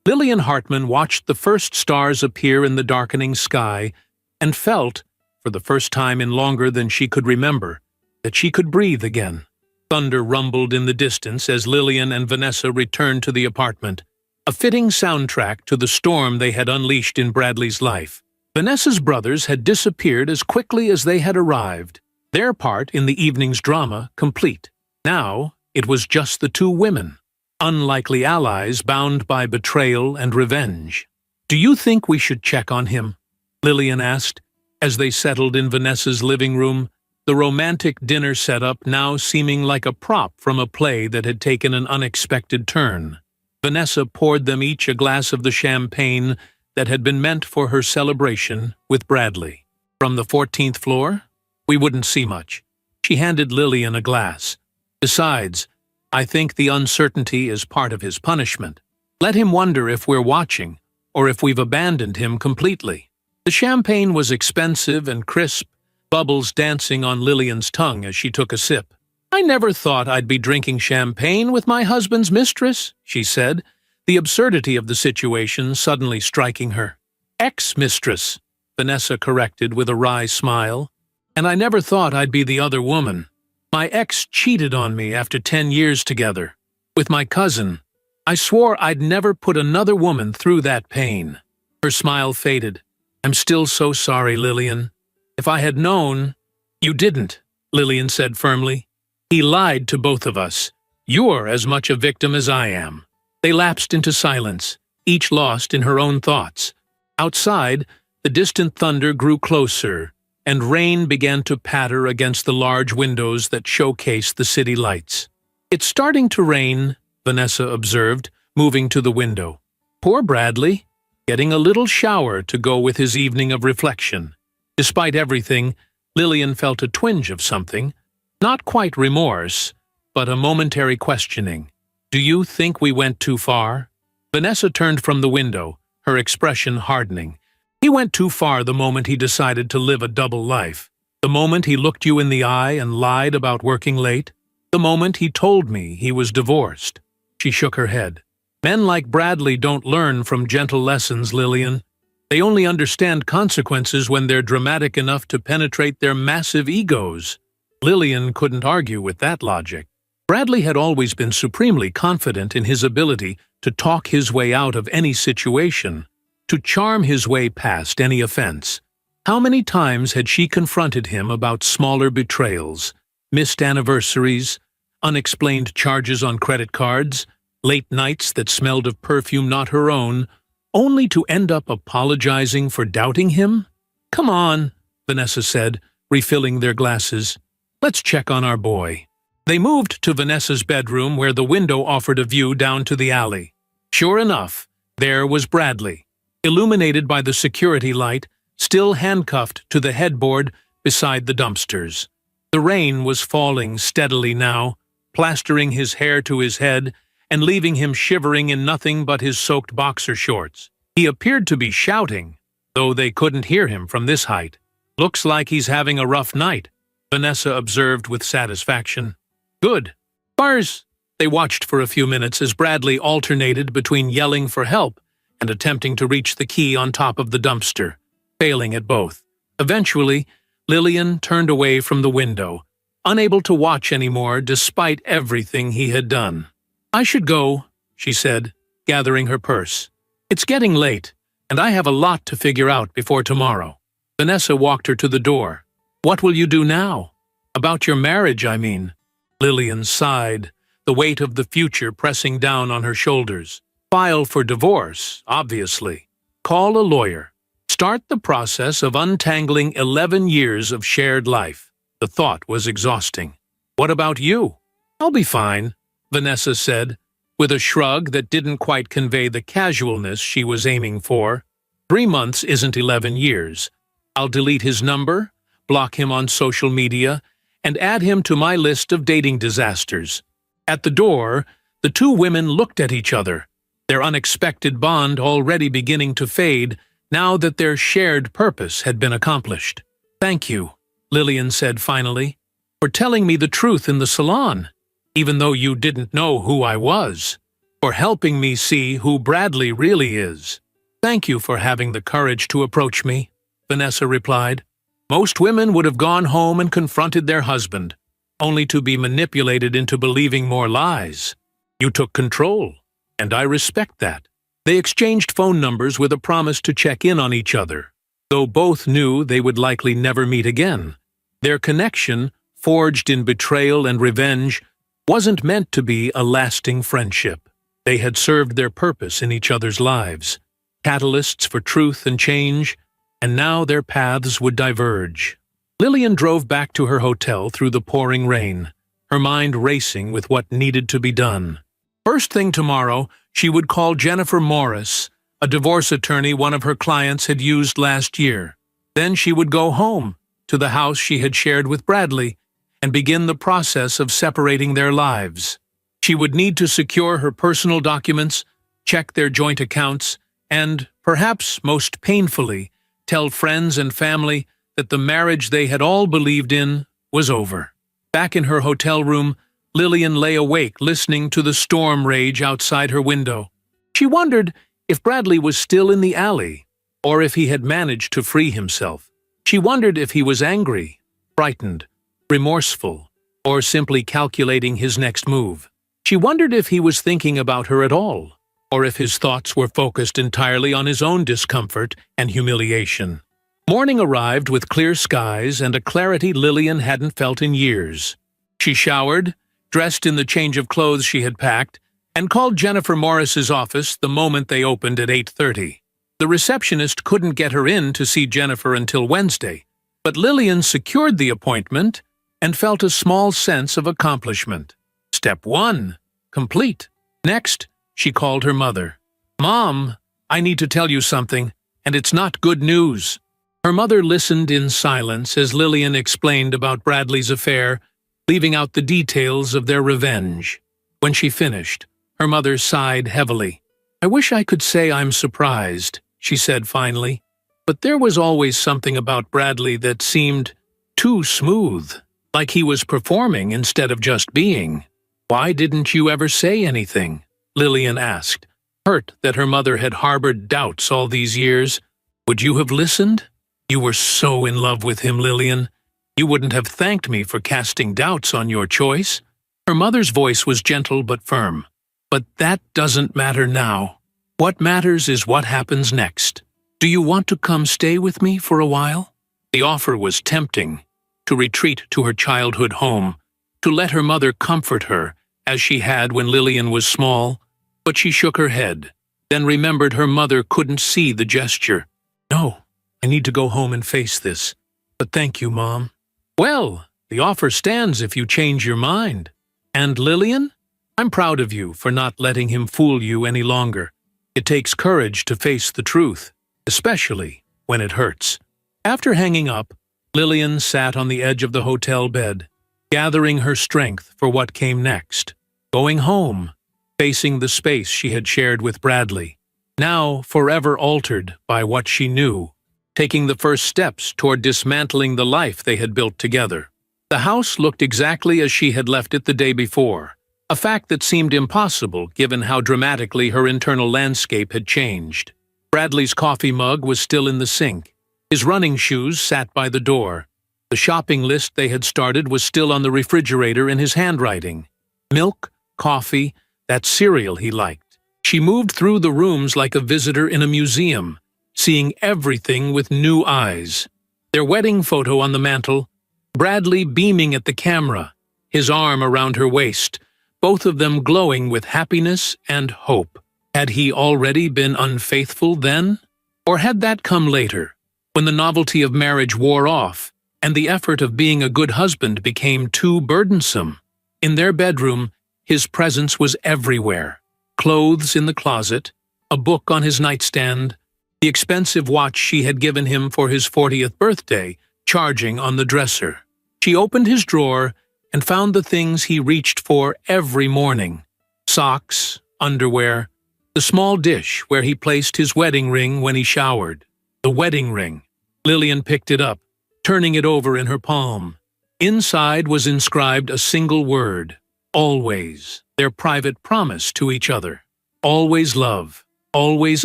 Lillian Hartman watched the first stars appear in the darkening sky and felt, for the first time in longer than she could remember, that she could breathe again. Thunder rumbled in the distance as Lillian and Vanessa returned to the apartment, a fitting soundtrack to the storm they had unleashed in Bradley's life. Vanessa's brothers had disappeared as quickly as they had arrived, their part in the evening's drama complete. Now it was just the two women, unlikely allies bound by betrayal and revenge. "Do you think we should check on him?" Lillian asked, as they settled in Vanessa's living room, the romantic dinner setup now seeming like a prop from a play that had taken an unexpected turn. Vanessa poured them each a glass of the champagne that had been meant for her celebration with Bradley. "From the 14th floor? We wouldn't see much." She handed Lillian a glass. "Besides, I think the uncertainty is part of his punishment. Let him wonder if we're watching, or if we've abandoned him completely." The champagne was expensive and crisp, bubbles dancing on Lillian's tongue as she took a sip. "I never thought I'd be drinking champagne with my husband's mistress," she said, the absurdity of the situation suddenly striking her. "Ex-mistress," Vanessa corrected with a wry smile. "And I never thought I'd be the other woman. My ex cheated on me after 10 years together. With my cousin. I swore I'd never put another woman through that pain." Her smile faded. "I'm still so sorry, Lillian. If I had known—" "You didn't," Lillian said firmly. "He lied to both of us. You're as much a victim as I am." They lapsed into silence, each lost in her own thoughts. Outside, the distant thunder grew closer, and rain began to patter against the large windows that showcased the city lights. "It's starting to rain," Vanessa observed, moving to the window. Poor Bradley, getting a little shower to go with his evening of reflection. Despite everything, Lillian felt a twinge of something, not quite remorse, but a momentary questioning. "Do you think we went too far?" Vanessa turned from the window, her expression hardening. "He went too far the moment he decided to live a double life. The moment he looked you in the eye and lied about working late. The moment he told me he was divorced." She shook her head. "Men like Bradley don't learn from gentle lessons, Lillian. They only understand consequences when they're dramatic enough to penetrate their massive egos." Lillian couldn't argue with that logic. Bradley had always been supremely confident in his ability to talk his way out of any situation, to charm his way past any offense. How many times had she confronted him about smaller betrayals, missed anniversaries, unexplained charges on credit cards, late nights that smelled of perfume not her own, only to end up apologizing for doubting him? "Come on," Vanessa said, refilling their glasses. "Let's check on our boy." They moved to Vanessa's bedroom, where the window offered a view down to the alley. Sure enough, there was Bradley, illuminated by the security light, still handcuffed to the headboard beside the dumpsters. The rain was falling steadily now, plastering his hair to his head and leaving him shivering in nothing but his soaked boxer shorts. He appeared to be shouting, though they couldn't hear him from this height. "Looks like he's having a rough night," Vanessa observed with satisfaction. "Good. Bars." They watched for a few minutes as Bradley alternated between yelling for help and attempting to reach the key on top of the dumpster, failing at both. Eventually, Lillian turned away from the window, unable to watch anymore despite everything he had done. "I should go," she said, gathering her purse. "It's getting late, and I have a lot to figure out before tomorrow." Vanessa walked her to the door. "What will you do now? About your marriage, I mean." Lillian sighed, the weight of the future pressing down on her shoulders. "File for divorce, obviously. Call a lawyer. Start the process of untangling 11 years of shared life." The thought was exhausting. "What about you?" "I'll be fine," Vanessa said, with a shrug that didn't quite convey the casualness she was aiming for. 3 months isn't 11 years. I'll delete his number, block him on social media, and add him to my list of dating disasters." At the door, the two women looked at each other, their unexpected bond already beginning to fade now that their shared purpose had been accomplished. "Thank you," Lillian said finally, "for telling me the truth in the salon, even though you didn't know who I was, for helping me see who Bradley really is." "Thank you for having the courage to approach me," Vanessa replied. "Most women would have gone home and confronted their husband, only to be manipulated into believing more lies. You took control, and I respect that." They exchanged phone numbers with a promise to check in on each other, though both knew they would likely never meet again. Their connection, forged in betrayal and revenge, wasn't meant to be a lasting friendship. They had served their purpose in each other's lives, catalysts for truth and change, and now their paths would diverge. Lillian drove back to her hotel through the pouring rain, her mind racing with what needed to be done. First thing tomorrow, she would call Jennifer Morris, a divorce attorney one of her clients had used last year. Then she would go home, to the house she had shared with Bradley, and begin the process of separating their lives. She would need to secure her personal documents, check their joint accounts, and, perhaps most painfully, tell friends and family that the marriage they had all believed in was over. Back in her hotel room, Lillian lay awake listening to the storm rage outside her window. She wondered if Bradley was still in the alley, or if he had managed to free himself. She wondered if he was angry, frightened, remorseful, or simply calculating his next move. She wondered if he was thinking about her at all, or if his thoughts were focused entirely on his own discomfort and humiliation. Morning arrived with clear skies and a clarity Lillian hadn't felt in years. She showered, dressed in the change of clothes she had packed, and called Jennifer Morris's office the moment they opened at 8:30. The receptionist couldn't get her in to see Jennifer until Wednesday, but Lillian secured the appointment and felt a small sense of accomplishment. Step 1. Complete. Next, she called her mother. "Mom, I need to tell you something, and it's not good news." Her mother listened in silence as Lillian explained about Bradley's affair, leaving out the details of their revenge. When she finished, her mother sighed heavily. "I wish I could say I'm surprised," she said finally, "but there was always something about Bradley that seemed too smooth, like he was performing instead of just being." "Why didn't you ever say anything?" Lillian asked, hurt that her mother had harbored doubts all these years. "Would you have listened? You were so in love with him, Lillian. You wouldn't have thanked me for casting doubts on your choice." Her mother's voice was gentle but firm. "But that doesn't matter now. What matters is what happens next. Do you want to come stay with me for a while?" The offer was tempting, to retreat to her childhood home, to let her mother comfort her, as she had when Lillian was small, but she shook her head, then remembered her mother couldn't see the gesture. "No, I need to go home and face this. But thank you, Mom." "Well, the offer stands if you change your mind. And Lillian, I'm proud of you for not letting him fool you any longer. It takes courage to face the truth, especially when it hurts." After hanging up, Lillian sat on the edge of the hotel bed, gathering her strength for what came next. Going home, facing the space she had shared with Bradley, now forever altered by what she knew, taking the first steps toward dismantling the life they had built together. The house looked exactly as she had left it the day before, a fact that seemed impossible given how dramatically her internal landscape had changed. Bradley's coffee mug was still in the sink. His running shoes sat by the door. The shopping list they had started was still on the refrigerator in his handwriting. Milk, coffee, that cereal he liked. She moved through the rooms like a visitor in a museum, seeing everything with new eyes. Their wedding photo on the mantel, Bradley beaming at the camera, his arm around her waist, both of them glowing with happiness and hope. Had he already been unfaithful then? Or had that come later, when the novelty of marriage wore off, and the effort of being a good husband became too burdensome? In their bedroom, his presence was everywhere. Clothes in the closet, a book on his nightstand, the expensive watch she had given him for his 40th birthday, charging on the dresser. She opened his drawer and found the things he reached for every morning. Socks, underwear, the small dish where he placed his wedding ring when he showered. The wedding ring. Lillian picked it up, turning it over in her palm. Inside was inscribed a single word: always, their private promise to each other. Always love, always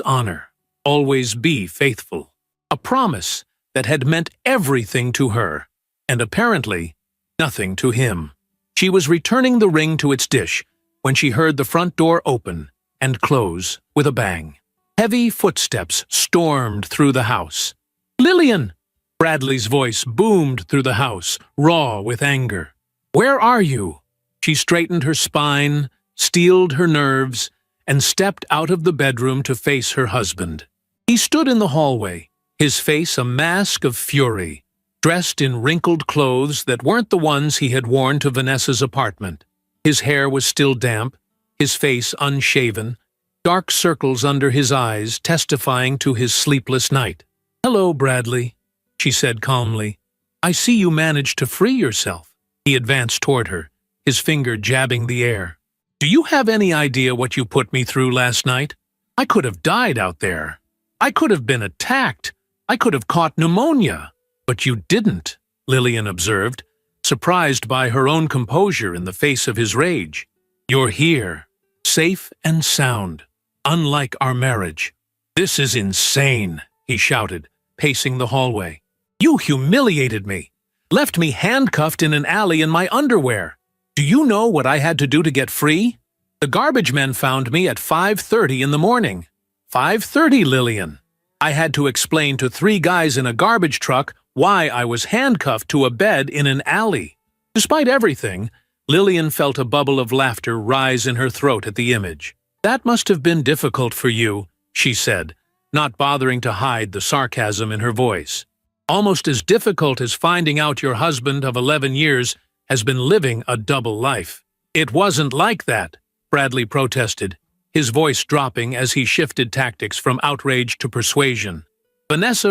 honor, always be faithful. A promise that had meant everything to her, and apparently nothing to him. She was returning the ring to its dish when she heard the front door open and close with a bang. Heavy footsteps stormed through the house. "Lillian!" Bradley's voice boomed through the house, raw with anger. "Where are you?" She straightened her spine, steeled her nerves, and stepped out of the bedroom to face her husband. He stood in the hallway, his face a mask of fury, dressed in wrinkled clothes that weren't the ones he had worn to Vanessa's apartment. His hair was still damp, his face unshaven, dark circles under his eyes testifying to his sleepless night. "Hello, Bradley," she said calmly. "I see you managed to free yourself." He advanced toward her, his finger jabbing the air. "Do you have any idea what you put me through last night? I could have died out there. I could have been attacked. I could have caught pneumonia. But you didn't," Lillian observed, surprised by her own composure in the face of his rage. "You're here, safe and sound, unlike our marriage." "This is insane," he shouted, pacing the hallway. "You humiliated me, left me handcuffed in an alley in my underwear. Do you know what I had to do to get free? The garbage men found me at 5:30 in the morning. 5:30, Lillian. I had to explain to 3 guys in a garbage truck why I was handcuffed to a bed in an alley." Despite everything, Lillian felt a bubble of laughter rise in her throat at the image. "That must have been difficult for you," she said, not bothering to hide the sarcasm in her voice. Almost as difficult as finding out your husband of 11 years has been living a double life. It wasn't like that, Bradley protested, his voice dropping as he shifted tactics from outrage to persuasion. Vanessa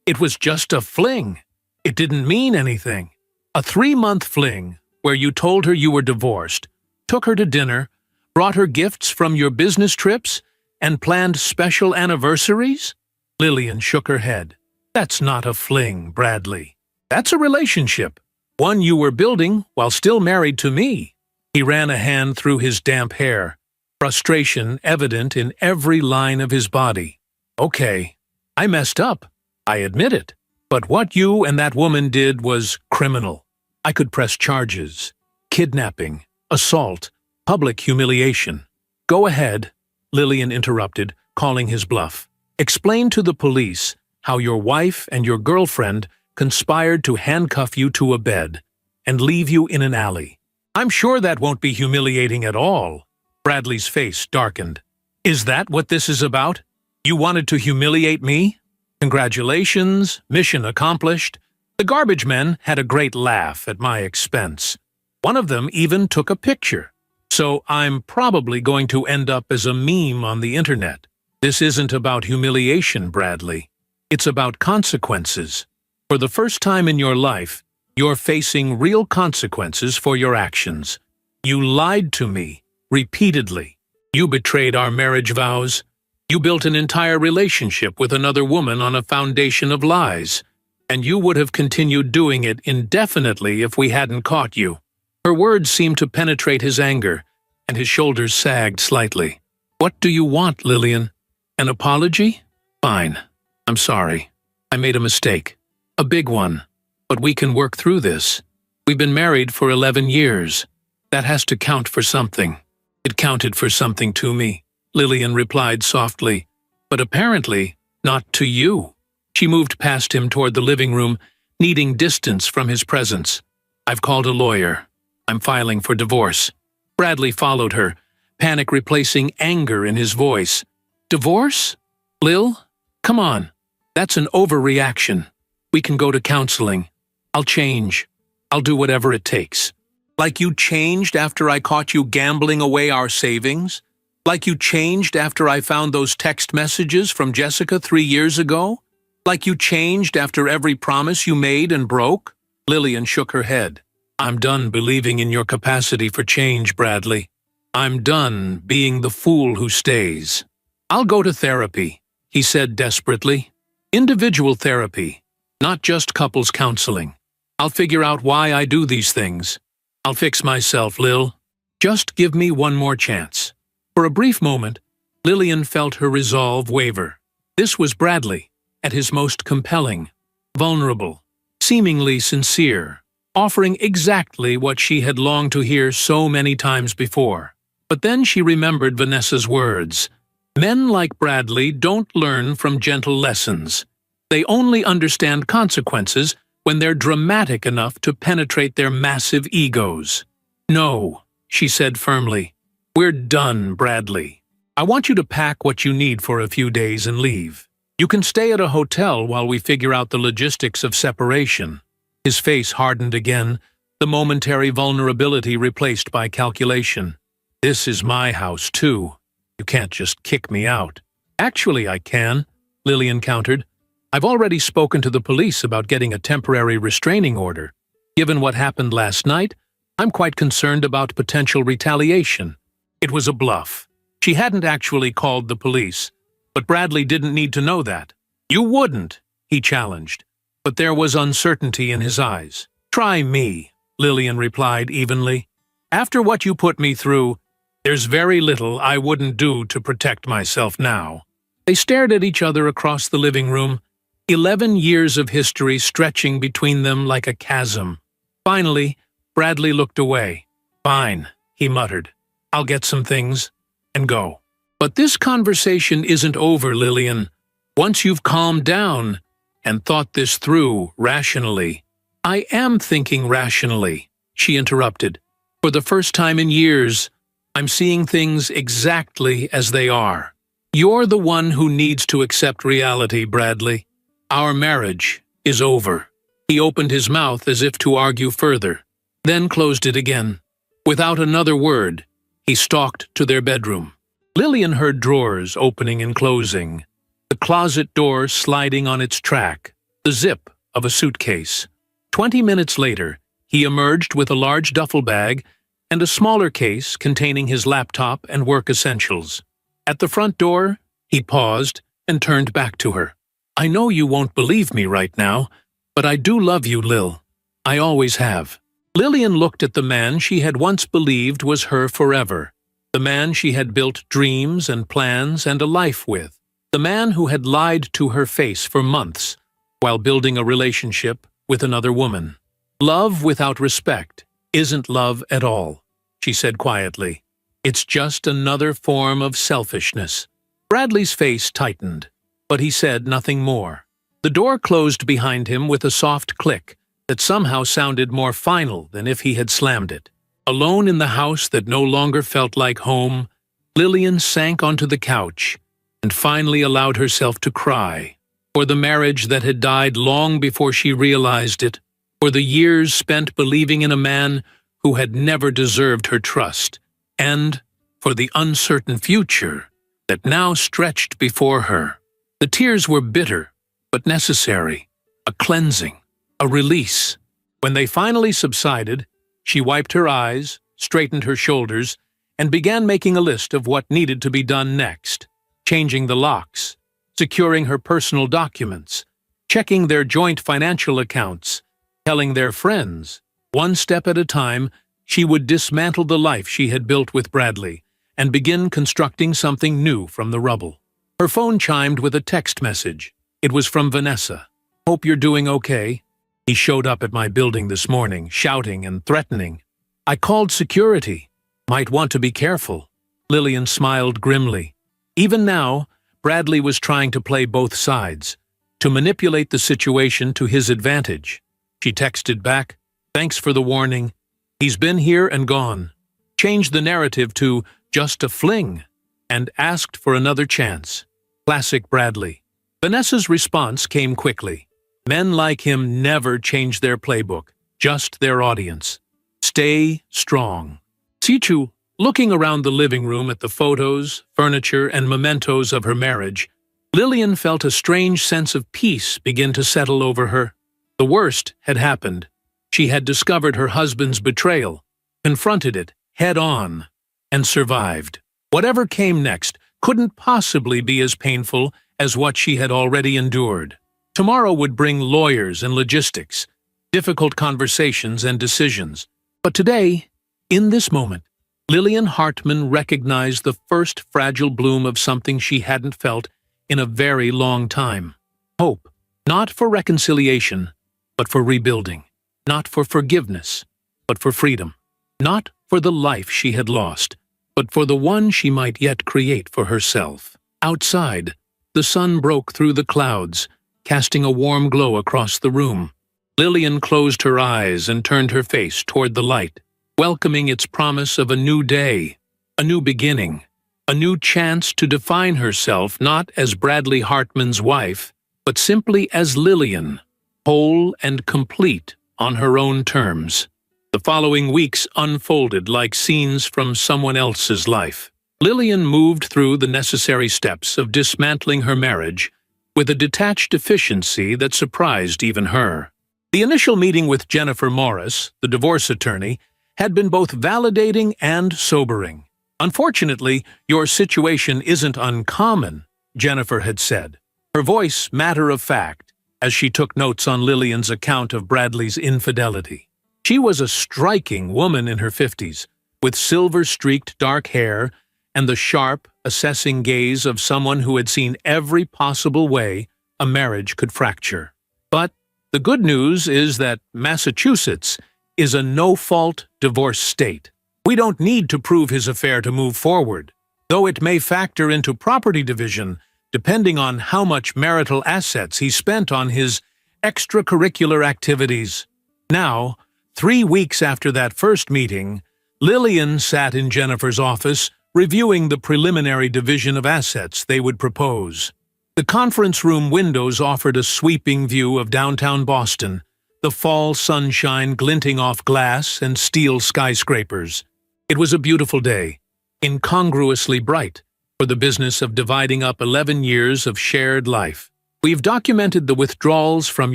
it was just a fling. It didn't mean anything. A 3-month fling where you told her you were divorced, took her to dinner, brought her gifts from your business trips, and planned special anniversaries? Lillian shook her head. That's not a fling, Bradley. That's a relationship. One you were building while still married to me. He ran a hand through his damp hair, frustration evident in every line of his body. Okay, I messed up. I admit it. But what you and that woman did was criminal. I could press charges. Kidnapping, assault, public humiliation. Go ahead, Lillian interrupted, calling his bluff. Explain to the police how your wife and your girlfriend conspired to handcuff you to a bed and leave you in an alley. I'm sure that won't be humiliating at all. Bradley's face darkened. Is that what this is about? You wanted to humiliate me? Congratulations, mission accomplished. The garbage men had a great laugh at my expense. One of them even took a picture. So I'm probably going to end up as a meme on the internet. This isn't about humiliation, Bradley. It's about consequences. For the first time in your life, you're facing real consequences for your actions. You lied to me, repeatedly. You betrayed our marriage vows. You built an entire relationship with another woman on a foundation of lies. And you would have continued doing it indefinitely if we hadn't caught you. Her words seemed to penetrate his anger, and his shoulders sagged slightly. What do you want, Lillian? An apology? Fine. I'm sorry. I made a mistake. A big one. But we can work through this. We've been married for 11 years. That has to count for something. It counted for something to me, Lillian replied softly. But apparently, not to you. She moved past him toward the living room, needing distance from his presence. I've called a lawyer. I'm filing for divorce. Bradley followed her, panic replacing anger in his voice. Divorce? Lil? Come on. That's an overreaction. We can go to counseling. I'll change. I'll do whatever it takes. Like you changed after I caught you gambling away our savings? Like you changed after I found those text messages from Jessica 3 years ago? Like you changed after every promise you made and broke? Lillian shook her head. I'm done believing in your capacity for change, Bradley. I'm done being the fool who stays. I'll go to therapy, he said desperately. Individual therapy, not just couples counseling. I'll figure out why I do these things. I'll fix myself, Lil. Just give me one more chance. For a brief moment, Lillian felt her resolve waver. This was Bradley, at his most compelling, vulnerable, seemingly sincere, offering exactly what she had longed to hear so many times before. But then she remembered Vanessa's words. Men like Bradley don't learn from gentle lessons. They only understand consequences when they're dramatic enough to penetrate their massive egos. No, she said firmly. We're done, Bradley. I want you to pack what you need for a few days and leave. You can stay at a hotel while we figure out the logistics of separation. His face hardened again, the momentary vulnerability replaced by calculation. This is my house, too. You can't just kick me out. Actually, I can, Lillian countered. I've already spoken to the police about getting a temporary restraining order. Given what happened last night, I'm quite concerned about potential retaliation. It was a bluff. She hadn't actually called the police, but Bradley didn't need to know that. You wouldn't, he challenged, but there was uncertainty in his eyes. Try me, Lillian replied evenly. After what you put me through, there's very little I wouldn't do to protect myself now. They stared at each other across the living room, 11 years of history stretching between them like a chasm. Finally, Bradley looked away. Fine, he muttered. I'll get some things and go. But this conversation isn't over, Lillian. Once you've calmed down and thought this through rationally. I am thinking rationally, she interrupted. For the first time in years, I'm seeing things exactly as they are. "You're the one who needs to accept reality, Bradley. Our marriage is over." He opened his mouth as if to argue further, then closed it again. Without another word, he stalked to their bedroom. Lillian heard drawers opening and closing, the closet door sliding on its track, the zip of a suitcase. 20 minutes later, he emerged with a large duffel bag and a smaller case containing his laptop and work essentials. At the front door, he paused and turned back to her. "I know you won't believe me right now, but I do love you, Lil. I always have." Lillian looked at the man she had once believed was her forever, the man she had built dreams and plans and a life with, the man who had lied to her face for months while building a relationship with another woman. "Love without respect isn't love at all," she said quietly. "It's just another form of selfishness." Bradley's face tightened, but he said nothing more. The door closed behind him with a soft click that somehow sounded more final than if he had slammed it. Alone in the house that no longer felt like home, Lillian sank onto the couch and finally allowed herself to cry, for the marriage that had died long before she realized it, for the years spent believing in a man who had never deserved her trust, and for the uncertain future that now stretched before her. The tears were bitter, but necessary, a cleansing, a release. When they finally subsided, she wiped her eyes, straightened her shoulders, and began making a list of what needed to be done next, changing the locks, securing her personal documents, checking their joint financial accounts, telling their friends, one step at a time, she would dismantle the life she had built with Bradley and begin constructing something new from the rubble. Her phone chimed with a text message. It was from Vanessa. "Hope you're doing okay. He showed up at my building this morning, shouting and threatening. I called security. Might want to be careful." Lillian smiled grimly. Even now, Bradley was trying to play both sides, to manipulate the situation to his advantage. She texted back, "Thanks for the warning. He's been here and gone." Changed the narrative to "just a fling," and asked for another chance. Classic Bradley. Vanessa's response came quickly. Men like him never change their playbook, just their audience. Stay strong. Sichu, looking around the living room at the photos, furniture, and mementos of her marriage, Lillian felt a strange sense of peace begin to settle over her. The worst had happened. She had discovered her husband's betrayal, confronted it head-on, and survived. Whatever came next couldn't possibly be as painful as what she had already endured. Tomorrow would bring lawyers and logistics, difficult conversations and decisions. But today, in this moment, Lillian Hartman recognized the first fragile bloom of something she hadn't felt in a very long time. Hope, not for reconciliation, but for rebuilding. Not for forgiveness, but for freedom. Not for the life she had lost, but for the one she might yet create for herself. Outside, the sun broke through the clouds, casting a warm glow across the room. Lillian closed her eyes and turned her face toward the light, welcoming its promise of a new day, a new beginning, a new chance to define herself not as Bradley Hartman's wife, but simply as Lillian, whole and complete on her own terms. The following weeks unfolded like scenes from someone else's life. Lillian moved through the necessary steps of dismantling her marriage with a detached efficiency that surprised even her. The initial meeting with Jennifer Morris, the divorce attorney, had been both validating and sobering. "Unfortunately, your situation isn't uncommon," Jennifer had said, her voice matter-of-fact as she took notes on Lillian's account of Bradley's infidelity. She was a striking woman in her 50s, with silver-streaked dark hair and the sharp, assessing gaze of someone who had seen every possible way a marriage could fracture. But the good news is that Massachusetts is a no-fault divorce state. We don't need to prove his affair to move forward, though it may factor into property division depending on how much marital assets he spent on his extracurricular activities. Now, 3 weeks after that first meeting, Lillian sat in Jennifer's office, reviewing the preliminary division of assets they would propose. The conference room windows offered a sweeping view of downtown Boston, the fall sunshine glinting off glass and steel skyscrapers. It was a beautiful day, incongruously bright, for the business of dividing up 11 years of shared life. We've documented the withdrawals from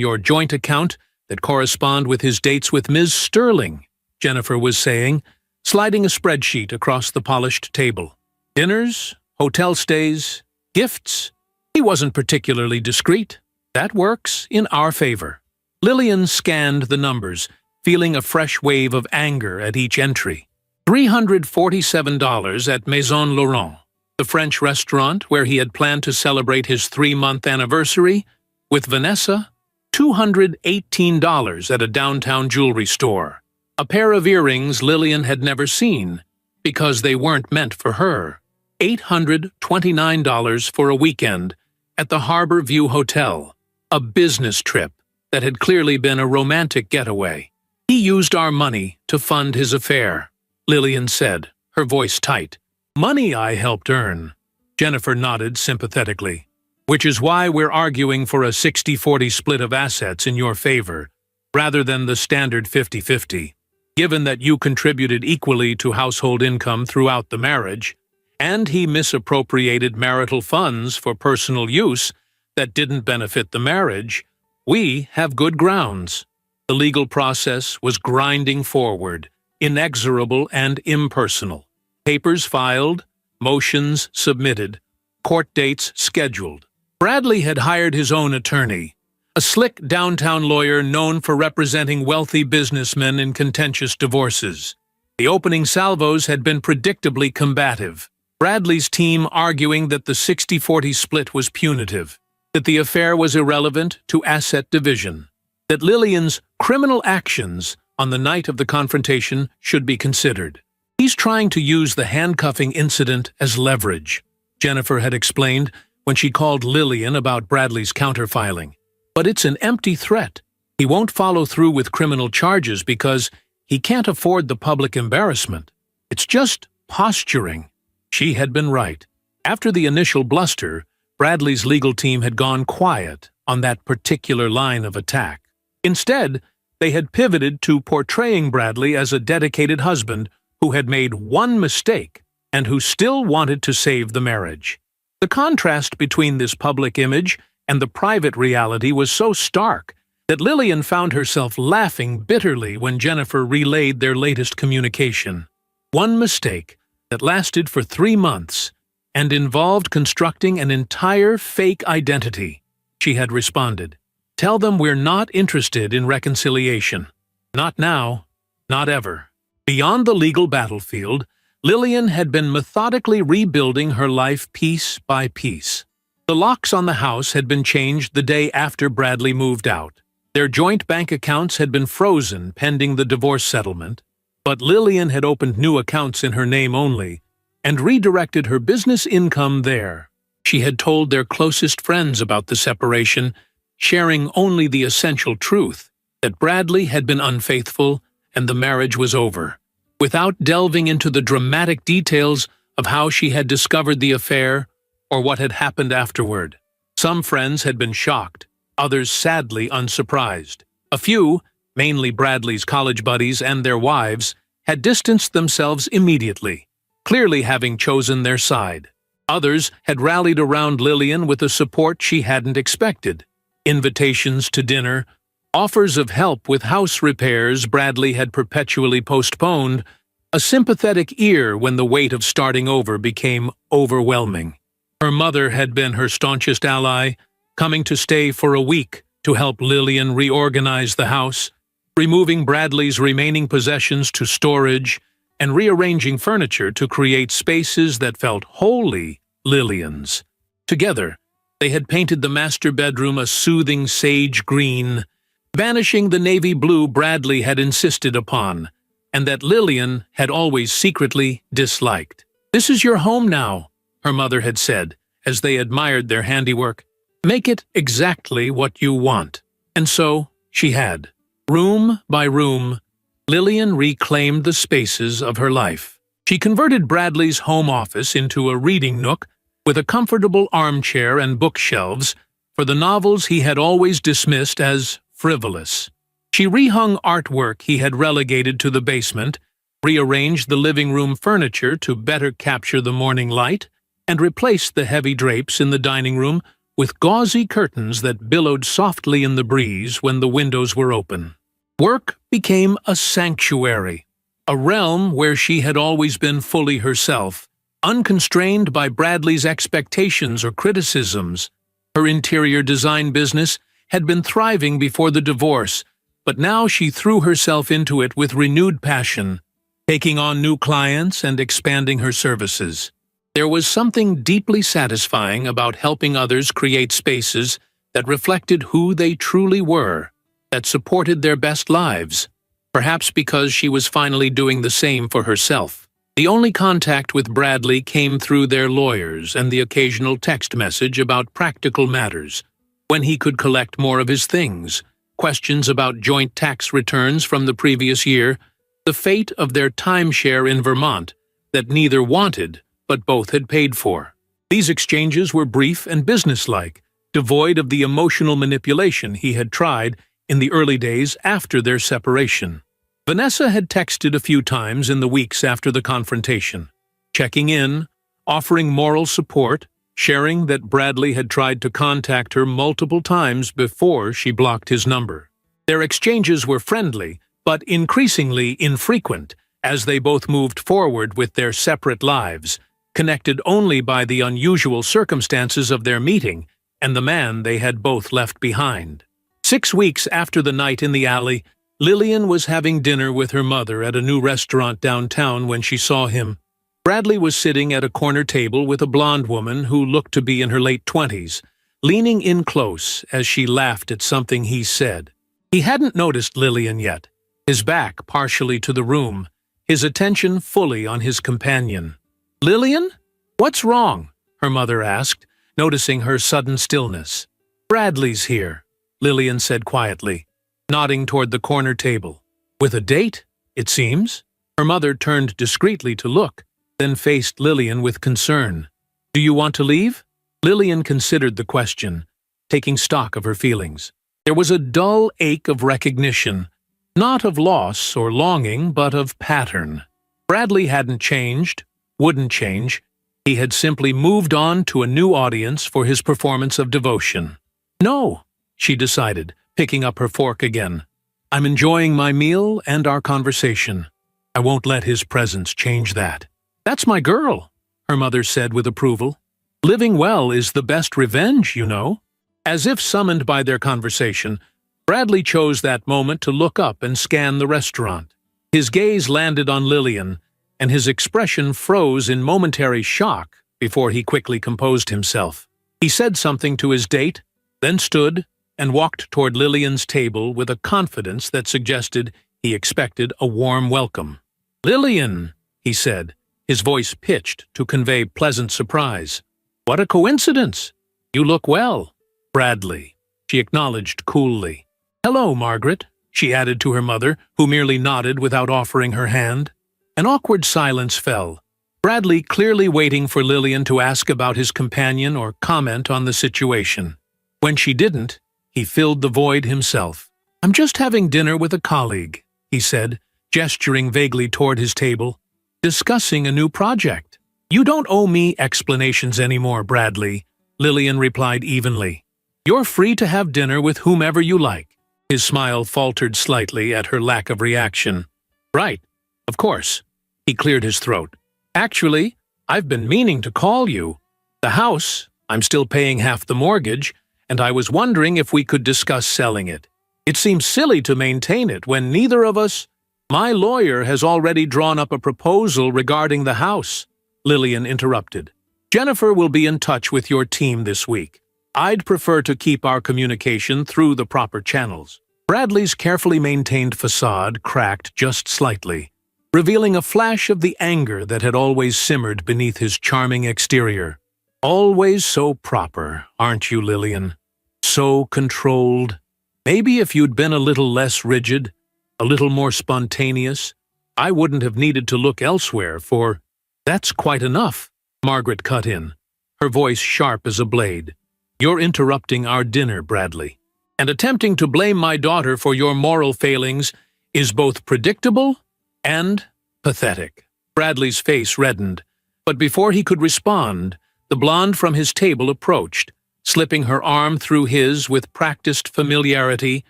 your joint account that correspond with his dates with Ms. Sterling, Jennifer was saying, sliding a spreadsheet across the polished table. Dinners, hotel stays, gifts. He wasn't particularly discreet. That works in our favor. Lillian scanned the numbers, feeling a fresh wave of anger at each entry. $347 at Maison Laurent, the French restaurant where he had planned to celebrate his 3-month anniversary. With Vanessa, $218 at a downtown jewelry store. A pair of earrings Lillian had never seen, because they weren't meant for her. $829 for a weekend at the Harbor View Hotel, a business trip that had clearly been a romantic getaway. He used our money to fund his affair, Lillian said, her voice tight. Money I helped earn. Jennifer nodded sympathetically. Which is why we're arguing for a 60-40 split of assets in your favor, rather than the standard 50-50. Given that you contributed equally to household income throughout the marriage, and he misappropriated marital funds for personal use that didn't benefit the marriage, we have good grounds. The legal process was grinding forward, inexorable and impersonal. Papers filed, motions submitted, court dates scheduled. Bradley had hired his own attorney, a slick downtown lawyer known for representing wealthy businessmen in contentious divorces. The opening salvos had been predictably combative. Bradley's team arguing that the 60-40 split was punitive, that the affair was irrelevant to asset division, that Lillian's criminal actions on the night of the confrontation should be considered. He's trying to use the handcuffing incident as leverage, Jennifer had explained when she called Lillian about Bradley's counterfiling. But it's an empty threat. He won't follow through with criminal charges because he can't afford the public embarrassment. It's just posturing. She had been right. After the initial bluster, Bradley's legal team had gone quiet on that particular line of attack. Instead, they had pivoted to portraying Bradley as a dedicated husband who had made one mistake and who still wanted to save the marriage. The contrast between this public image and the private reality was so stark that Lillian found herself laughing bitterly when Jennifer relayed their latest communication. One mistake that lasted for 3 months and involved constructing an entire fake identity. She had responded, "Tell them we're not interested in reconciliation. Not now, not ever." Beyond the legal battlefield, Lillian had been methodically rebuilding her life piece by piece. The locks on the house had been changed the day after Bradley moved out. Their joint bank accounts had been frozen pending the divorce settlement, but Lillian had opened new accounts in her name only and redirected her business income there. She had told their closest friends about the separation, sharing only the essential truth, that Bradley had been unfaithful and the marriage was over, without delving into the dramatic details of how she had discovered the affair or what had happened afterward. Some friends had been shocked, others sadly unsurprised. A few, mainly Bradley's college buddies and their wives, had distanced themselves immediately, clearly having chosen their side. Others had rallied around Lillian with a support she hadn't expected. Invitations to dinner, offers of help with house repairs Bradley had perpetually postponed, a sympathetic ear when the weight of starting over became overwhelming. Her mother had been her staunchest ally, coming to stay for a week to help Lillian reorganize the house, removing Bradley's remaining possessions to storage, and rearranging furniture to create spaces that felt wholly Lillian's. Together, they had painted the master bedroom a soothing sage green, banishing the navy blue Bradley had insisted upon, and that Lillian had always secretly disliked. "This is your home now," her mother had said, as they admired their handiwork. "Make it exactly what you want." And so she had. Room by room, Lillian reclaimed the spaces of her life. She converted Bradley's home office into a reading nook with a comfortable armchair and bookshelves for the novels he had always dismissed as frivolous. She rehung artwork he had relegated to the basement, rearranged the living room furniture to better capture the morning light, and replaced the heavy drapes in the dining room with gauzy curtains that billowed softly in the breeze when the windows were open. Work became a sanctuary, a realm where she had always been fully herself, unconstrained by Bradley's expectations or criticisms. Her interior design business had been thriving before the divorce, but now she threw herself into it with renewed passion, taking on new clients and expanding her services. There was something deeply satisfying about helping others create spaces that reflected who they truly were, that supported their best lives, perhaps because she was finally doing the same for herself. The only contact with Bradley came through their lawyers and the occasional text message about practical matters, when he could collect more of his things, questions about joint tax returns from the previous year, the fate of their timeshare in Vermont that neither wanted but both had paid for. These exchanges were brief and businesslike, devoid of the emotional manipulation he had tried in the early days after their separation. Vanessa had texted a few times in the weeks after the confrontation, checking in, offering moral support, sharing that Bradley had tried to contact her multiple times before she blocked his number. Their exchanges were friendly, but increasingly infrequent, as they both moved forward with their separate lives, connected only by the unusual circumstances of their meeting and the man they had both left behind. 6 weeks after the night in the alley, Lillian was having dinner with her mother at a new restaurant downtown when she saw him. Bradley was sitting at a corner table with a blonde woman who looked to be in her late 20s, leaning in close as she laughed at something he said. He hadn't noticed Lillian yet, his back partially to the room, his attention fully on his companion. "Lillian? What's wrong?" her mother asked, noticing her sudden stillness. "Bradley's here," Lillian said quietly, nodding toward the corner table. "With a date, it seems?" Her mother turned discreetly to look, then faced Lillian with concern. "Do you want to leave?" Lillian considered the question, taking stock of her feelings. There was a dull ache of recognition, not of loss or longing, but of pattern. Bradley hadn't changed, wouldn't change. He had simply moved on to a new audience for his performance of devotion. "No," she decided, picking up her fork again. "I'm enjoying my meal and our conversation. I won't let his presence change that." "That's my girl," her mother said with approval. "Living well is the best revenge, you know." As if summoned by their conversation, Bradley chose that moment to look up and scan the restaurant. His gaze landed on Lillian, and his expression froze in momentary shock before he quickly composed himself. He said something to his date, then stood and walked toward Lillian's table with a confidence that suggested he expected a warm welcome. "Lillian," he said, his voice pitched to convey pleasant surprise. "What a coincidence! You look well." "Bradley," she acknowledged coolly. "Hello, Margaret," she added to her mother, who merely nodded without offering her hand. An awkward silence fell, Bradley clearly waiting for Lillian to ask about his companion or comment on the situation. When she didn't, he filled the void himself. "I'm just having dinner with a colleague," he said, gesturing vaguely toward his table, "discussing a new project." "You don't owe me explanations anymore, Bradley," Lillian replied evenly. "You're free to have dinner with whomever you like." His smile faltered slightly at her lack of reaction. "Right, of course." He cleared his throat. "Actually, I've been meaning to call you. The house, I'm still paying half the mortgage, and I was wondering if we could discuss selling it. It seems silly to maintain it when neither of us— My lawyer has already drawn up a proposal regarding the house," Lillian interrupted. "Jennifer will be in touch with your team this week. I'd prefer to keep our communication through the proper channels." Bradley's carefully maintained facade cracked just slightly, revealing a flash of the anger that had always simmered beneath his charming exterior. "Always so proper, aren't you, Lillian? So controlled. Maybe if you'd been a little less rigid, a little more spontaneous, I wouldn't have needed to look elsewhere for— That's quite enough, Margaret cut in, her voice sharp as a blade. You're interrupting our dinner, Bradley. And attempting to blame my daughter for your moral failings is both predictable and pathetic. Bradley's face reddened, but before he could respond, the blonde from his table approached, slipping her arm through his with practiced familiarity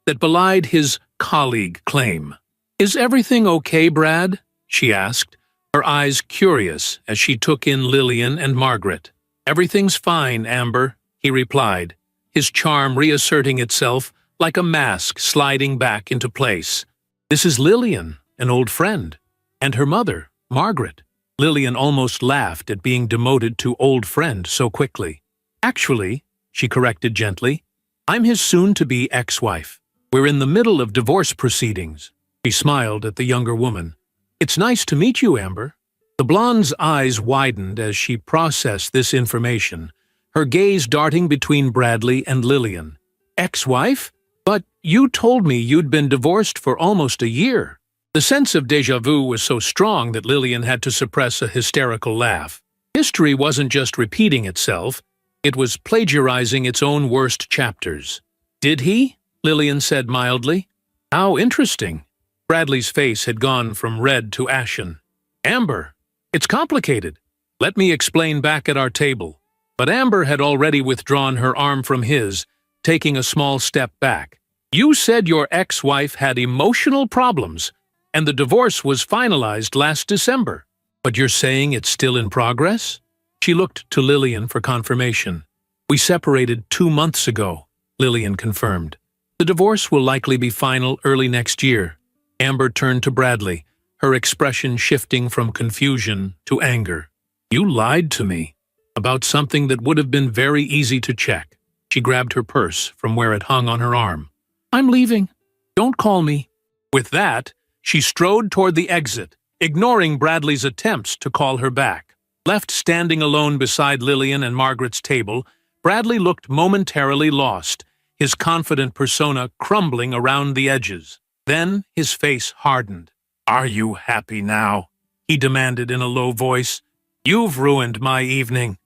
that belied his colleague claim. Is everything okay, Brad? She asked, her eyes curious as she took in Lillian and Margaret. Everything's fine, Amber, he replied, his charm reasserting itself like a mask sliding back into place. This is Lillian, an old friend, and her mother, Margaret. Lillian almost laughed at being demoted to old friend so quickly. Actually, she corrected gently, I'm his soon-to-be ex-wife. We're in the middle of divorce proceedings. She smiled at the younger woman. It's nice to meet you, Amber. The blonde's eyes widened as she processed this information, her gaze darting between Bradley and Lillian. Ex-wife? But you told me you'd been divorced for almost a year. The sense of déjà vu was so strong that Lillian had to suppress a hysterical laugh. History wasn't just repeating itself, it was plagiarizing its own worst chapters. Did he? Lillian said mildly. How interesting. Bradley's face had gone from red to ashen. Amber, it's complicated. Let me explain back at our table. But Amber had already withdrawn her arm from his, taking a small step back. You said your ex-wife had emotional problems, and the divorce was finalized last December. But you're saying it's still in progress? She looked to Lillian for confirmation. We separated 2 months ago, Lillian confirmed. The divorce will likely be final early next year. Amber turned to Bradley, her expression shifting from confusion to anger. You lied to me about something that would have been very easy to check. She grabbed her purse from where it hung on her arm. I'm leaving. Don't call me. With that, she strode toward the exit, ignoring Bradley's attempts to call her back. Left standing alone beside Lillian and Margaret's table, Bradley looked momentarily lost, his confident persona crumbling around the edges. Then his face hardened. Are you happy now? He demanded in a low voice. You've ruined my evening.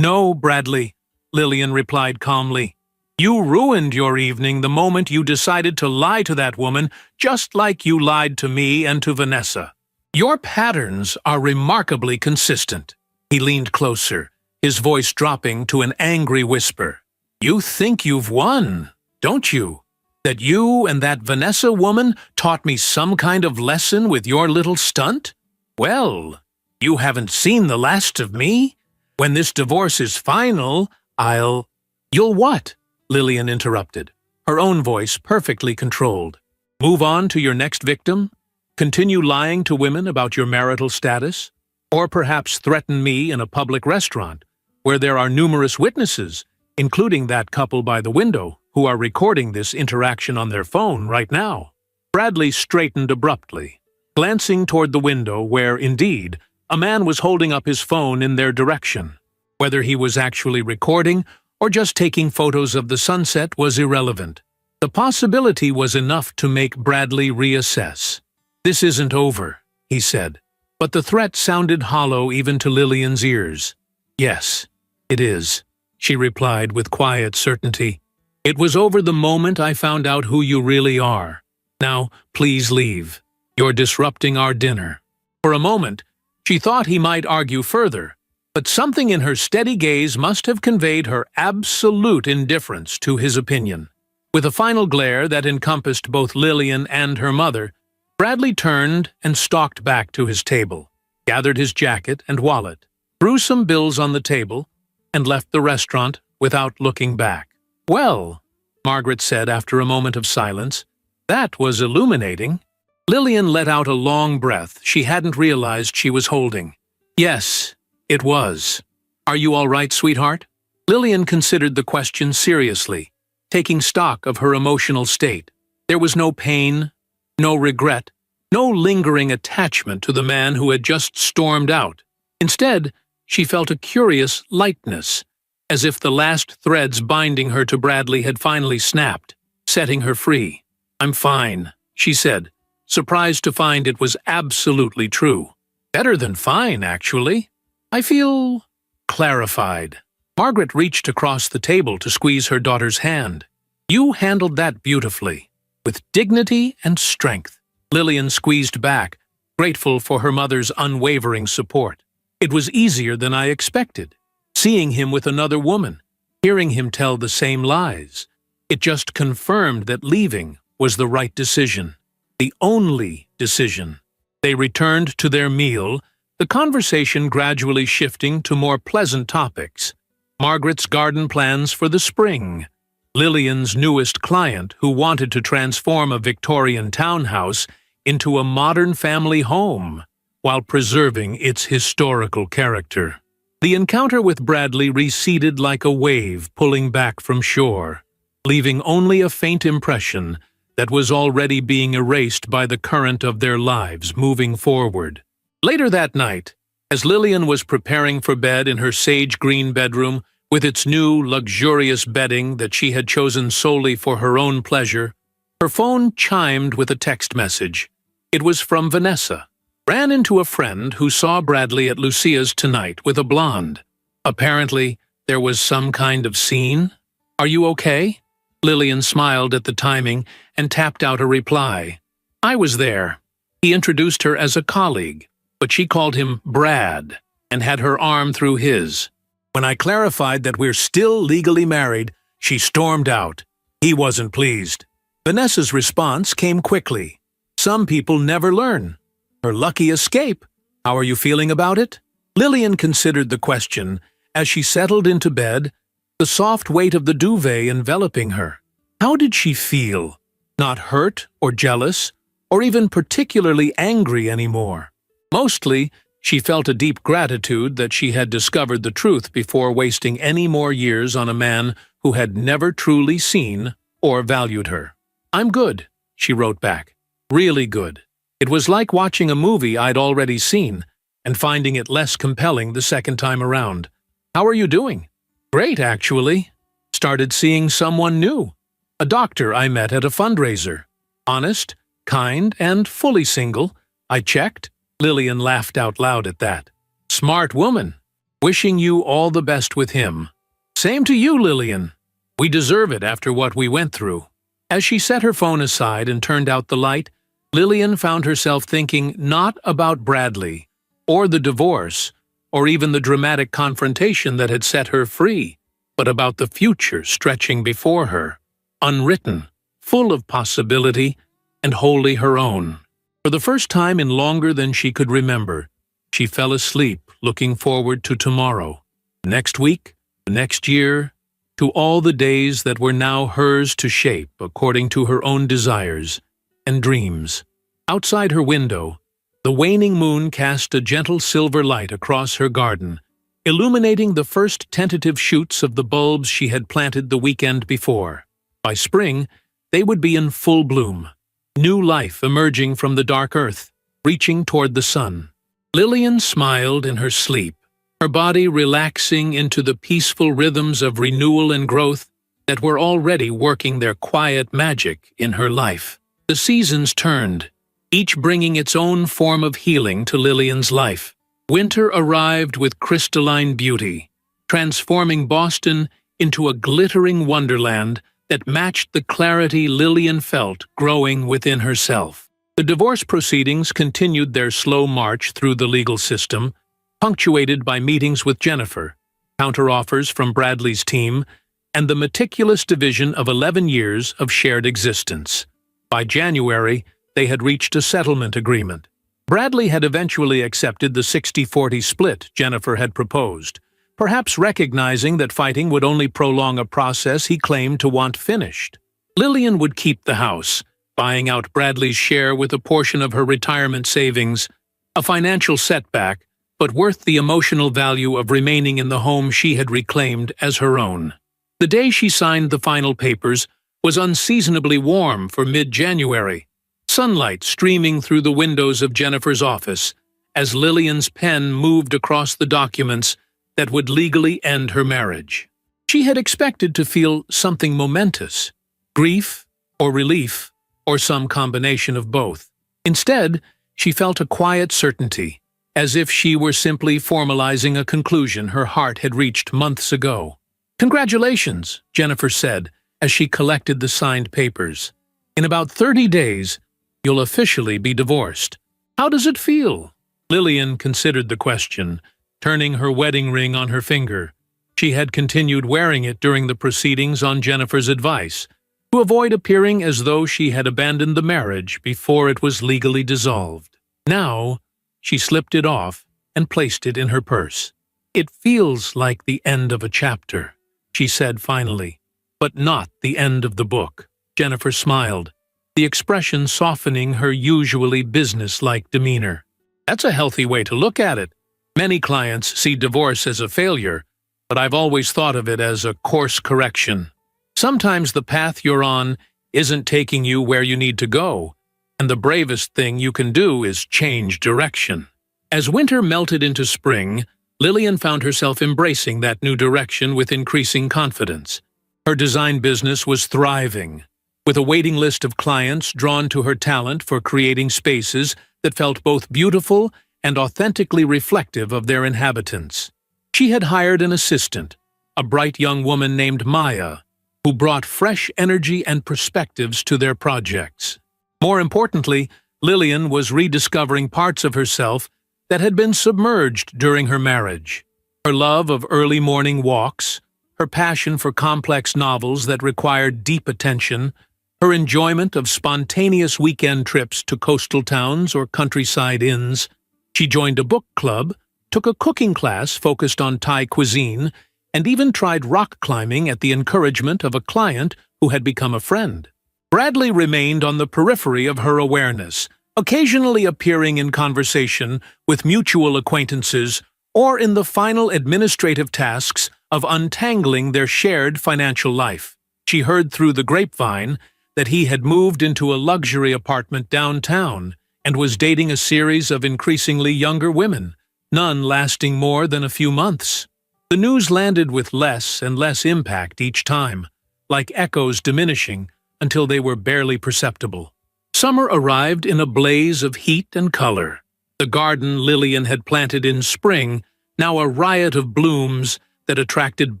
No, Bradley, Lillian replied calmly. You ruined your evening the moment you decided to lie to that woman, just like you lied to me and to Vanessa. Your patterns are remarkably consistent. He leaned closer, his voice dropping to an angry whisper. You think you've won, don't you? That you and that Vanessa woman taught me some kind of lesson with your little stunt? Well, you haven't seen the last of me. When this divorce is final, You'll what? Lillian interrupted, her own voice perfectly controlled. Move on to your next victim? Continue lying to women about your marital status? Or perhaps threaten me in a public restaurant, where there are numerous witnesses, including that couple by the window, who are recording this interaction on their phone right now. Bradley straightened abruptly, glancing toward the window where, indeed, a man was holding up his phone in their direction. Whether he was actually recording or just taking photos of the sunset was irrelevant. The possibility was enough to make Bradley reassess. This isn't over, he said, but the threat sounded hollow even to Lillian's ears. Yes, it is, she replied with quiet certainty. It was over the moment I found out who you really are. Now, please leave. You're disrupting our dinner. For a moment, she thought he might argue further, but something in her steady gaze must have conveyed her absolute indifference to his opinion. With a final glare that encompassed both Lillian and her mother, Bradley turned and stalked back to his table, gathered his jacket and wallet, threw some bills on the table, and left the restaurant without looking back. Well, Margaret said after a moment of silence, that was illuminating. Lillian let out a long breath she hadn't realized she was holding. Yes, it was. Are you all right, sweetheart? Lillian considered the question seriously, taking stock of her emotional state. There was no pain, no regret, no lingering attachment to the man who had just stormed out. Instead, she felt a curious lightness, as if the last threads binding her to Bradley had finally snapped, setting her free. I'm fine, she said, surprised to find it was absolutely true. Better than fine, actually. I feel clarified. Margaret reached across the table to squeeze her daughter's hand. You handled that beautifully, with dignity and strength. Lillian squeezed back, grateful for her mother's unwavering support. It was easier than I expected. Seeing him with another woman, hearing him tell the same lies. It just confirmed that leaving was the right decision. The only decision. They returned to their meal, the conversation gradually shifting to more pleasant topics. Margaret's garden plans for the spring. Lillian's newest client who wanted to transform a Victorian townhouse into a modern family home, while preserving its historical character. The encounter with Bradley receded like a wave pulling back from shore, leaving only a faint impression that was already being erased by the current of their lives moving forward. Later that night, as Lillian was preparing for bed in her sage-green bedroom with its new, luxurious bedding that she had chosen solely for her own pleasure, her phone chimed with a text message. It was from Vanessa. Ran into a friend who saw Bradley at Lucia's tonight with a blonde. Apparently, there was some kind of scene. Are you okay? Lillian smiled at the timing and tapped out a reply. I was there. He introduced her as a colleague, but she called him Brad and had her arm through his. When I clarified that we're still legally married, she stormed out. He wasn't pleased. Vanessa's response came quickly. Some people never learn. Her lucky escape. How are you feeling about it? Lillian considered the question as she settled into bed, the soft weight of the duvet enveloping her. How did she feel? Not hurt or jealous, or even particularly angry anymore. Mostly, she felt a deep gratitude that she had discovered the truth before wasting any more years on a man who had never truly seen or valued her. I'm good, she wrote back. Really good. It was like watching a movie I'd already seen and finding it less compelling the second time around. How are you doing? Great, actually. Started seeing someone new. A doctor I met at a fundraiser. Honest, kind, and fully single. I checked. Lillian laughed out loud at that. Smart woman. Wishing you all the best with him. Same to you, Lillian. We deserve it after what we went through. As she set her phone aside and turned out the light, Lillian found herself thinking not about Bradley, or the divorce, or even the dramatic confrontation that had set her free, but about the future stretching before her, unwritten, full of possibility, and wholly her own. For the first time in longer than she could remember, she fell asleep looking forward to tomorrow, next week, the next year, to all the days that were now hers to shape according to her own desires and dreams. Outside her window, the waning moon cast a gentle silver light across her garden, illuminating the first tentative shoots of the bulbs she had planted the weekend before. By spring, they would be in full bloom, new life emerging from the dark earth, reaching toward the sun. Lillian smiled in her sleep, her body relaxing into the peaceful rhythms of renewal and growth that were already working their quiet magic in her life. The seasons turned, each bringing its own form of healing to Lillian's life. Winter arrived with crystalline beauty, transforming Boston into a glittering wonderland that matched the clarity Lillian felt growing within herself. The divorce proceedings continued their slow march through the legal system, punctuated by meetings with Jennifer, counteroffers from Bradley's team, and the meticulous division of 11 years of shared existence. By January, they had reached a settlement agreement. Bradley had eventually accepted the 60-40 split Jennifer had proposed, perhaps recognizing that fighting would only prolong a process he claimed to want finished. Lillian would keep the house, buying out Bradley's share with a portion of her retirement savings, a financial setback, but worth the emotional value of remaining in the home she had reclaimed as her own. The day she signed the final papers was unseasonably warm for mid-January, sunlight streaming through the windows of Jennifer's office as Lillian's pen moved across the documents that would legally end her marriage. She had expected to feel something momentous, grief or relief, or some combination of both. Instead, she felt a quiet certainty, as if she were simply formalizing a conclusion her heart had reached months ago. "Congratulations," Jennifer said, as she collected the signed papers. "In about 30 days, you'll officially be divorced. How does it feel?" Lillian considered the question, turning her wedding ring on her finger. She had continued wearing it during the proceedings on Jennifer's advice, to avoid appearing as though she had abandoned the marriage before it was legally dissolved. Now, she slipped it off and placed it in her purse. "It feels like the end of a chapter," she said finally, "but not the end of the book." Jennifer smiled, the expression softening her usually business-like demeanor. "That's a healthy way to look at it. Many clients see divorce as a failure, but I've always thought of it as a course correction. Sometimes the path you're on isn't taking you where you need to go, and the bravest thing you can do is change direction." As winter melted into spring, Lillian found herself embracing that new direction with increasing confidence. Her design business was thriving, with a waiting list of clients drawn to her talent for creating spaces that felt both beautiful and authentically reflective of their inhabitants. She had hired an assistant, a bright young woman named Maya, who brought fresh energy and perspectives to their projects. More importantly, Lillian was rediscovering parts of herself that had been submerged during her marriage. Her love of early morning walks, her passion for complex novels that required deep attention, her enjoyment of spontaneous weekend trips to coastal towns or countryside inns. She joined a book club, took a cooking class focused on Thai cuisine, and even tried rock climbing at the encouragement of a client who had become a friend. Bradley remained on the periphery of her awareness, occasionally appearing in conversation with mutual acquaintances or in the final administrative tasks of untangling their shared financial life. She heard through the grapevine that he had moved into a luxury apartment downtown and was dating a series of increasingly younger women, none lasting more than a few months. The news landed with less and less impact each time, like echoes diminishing until they were barely perceptible. Summer arrived in a blaze of heat and color. The garden Lillian had planted in spring, now a riot of blooms that attracted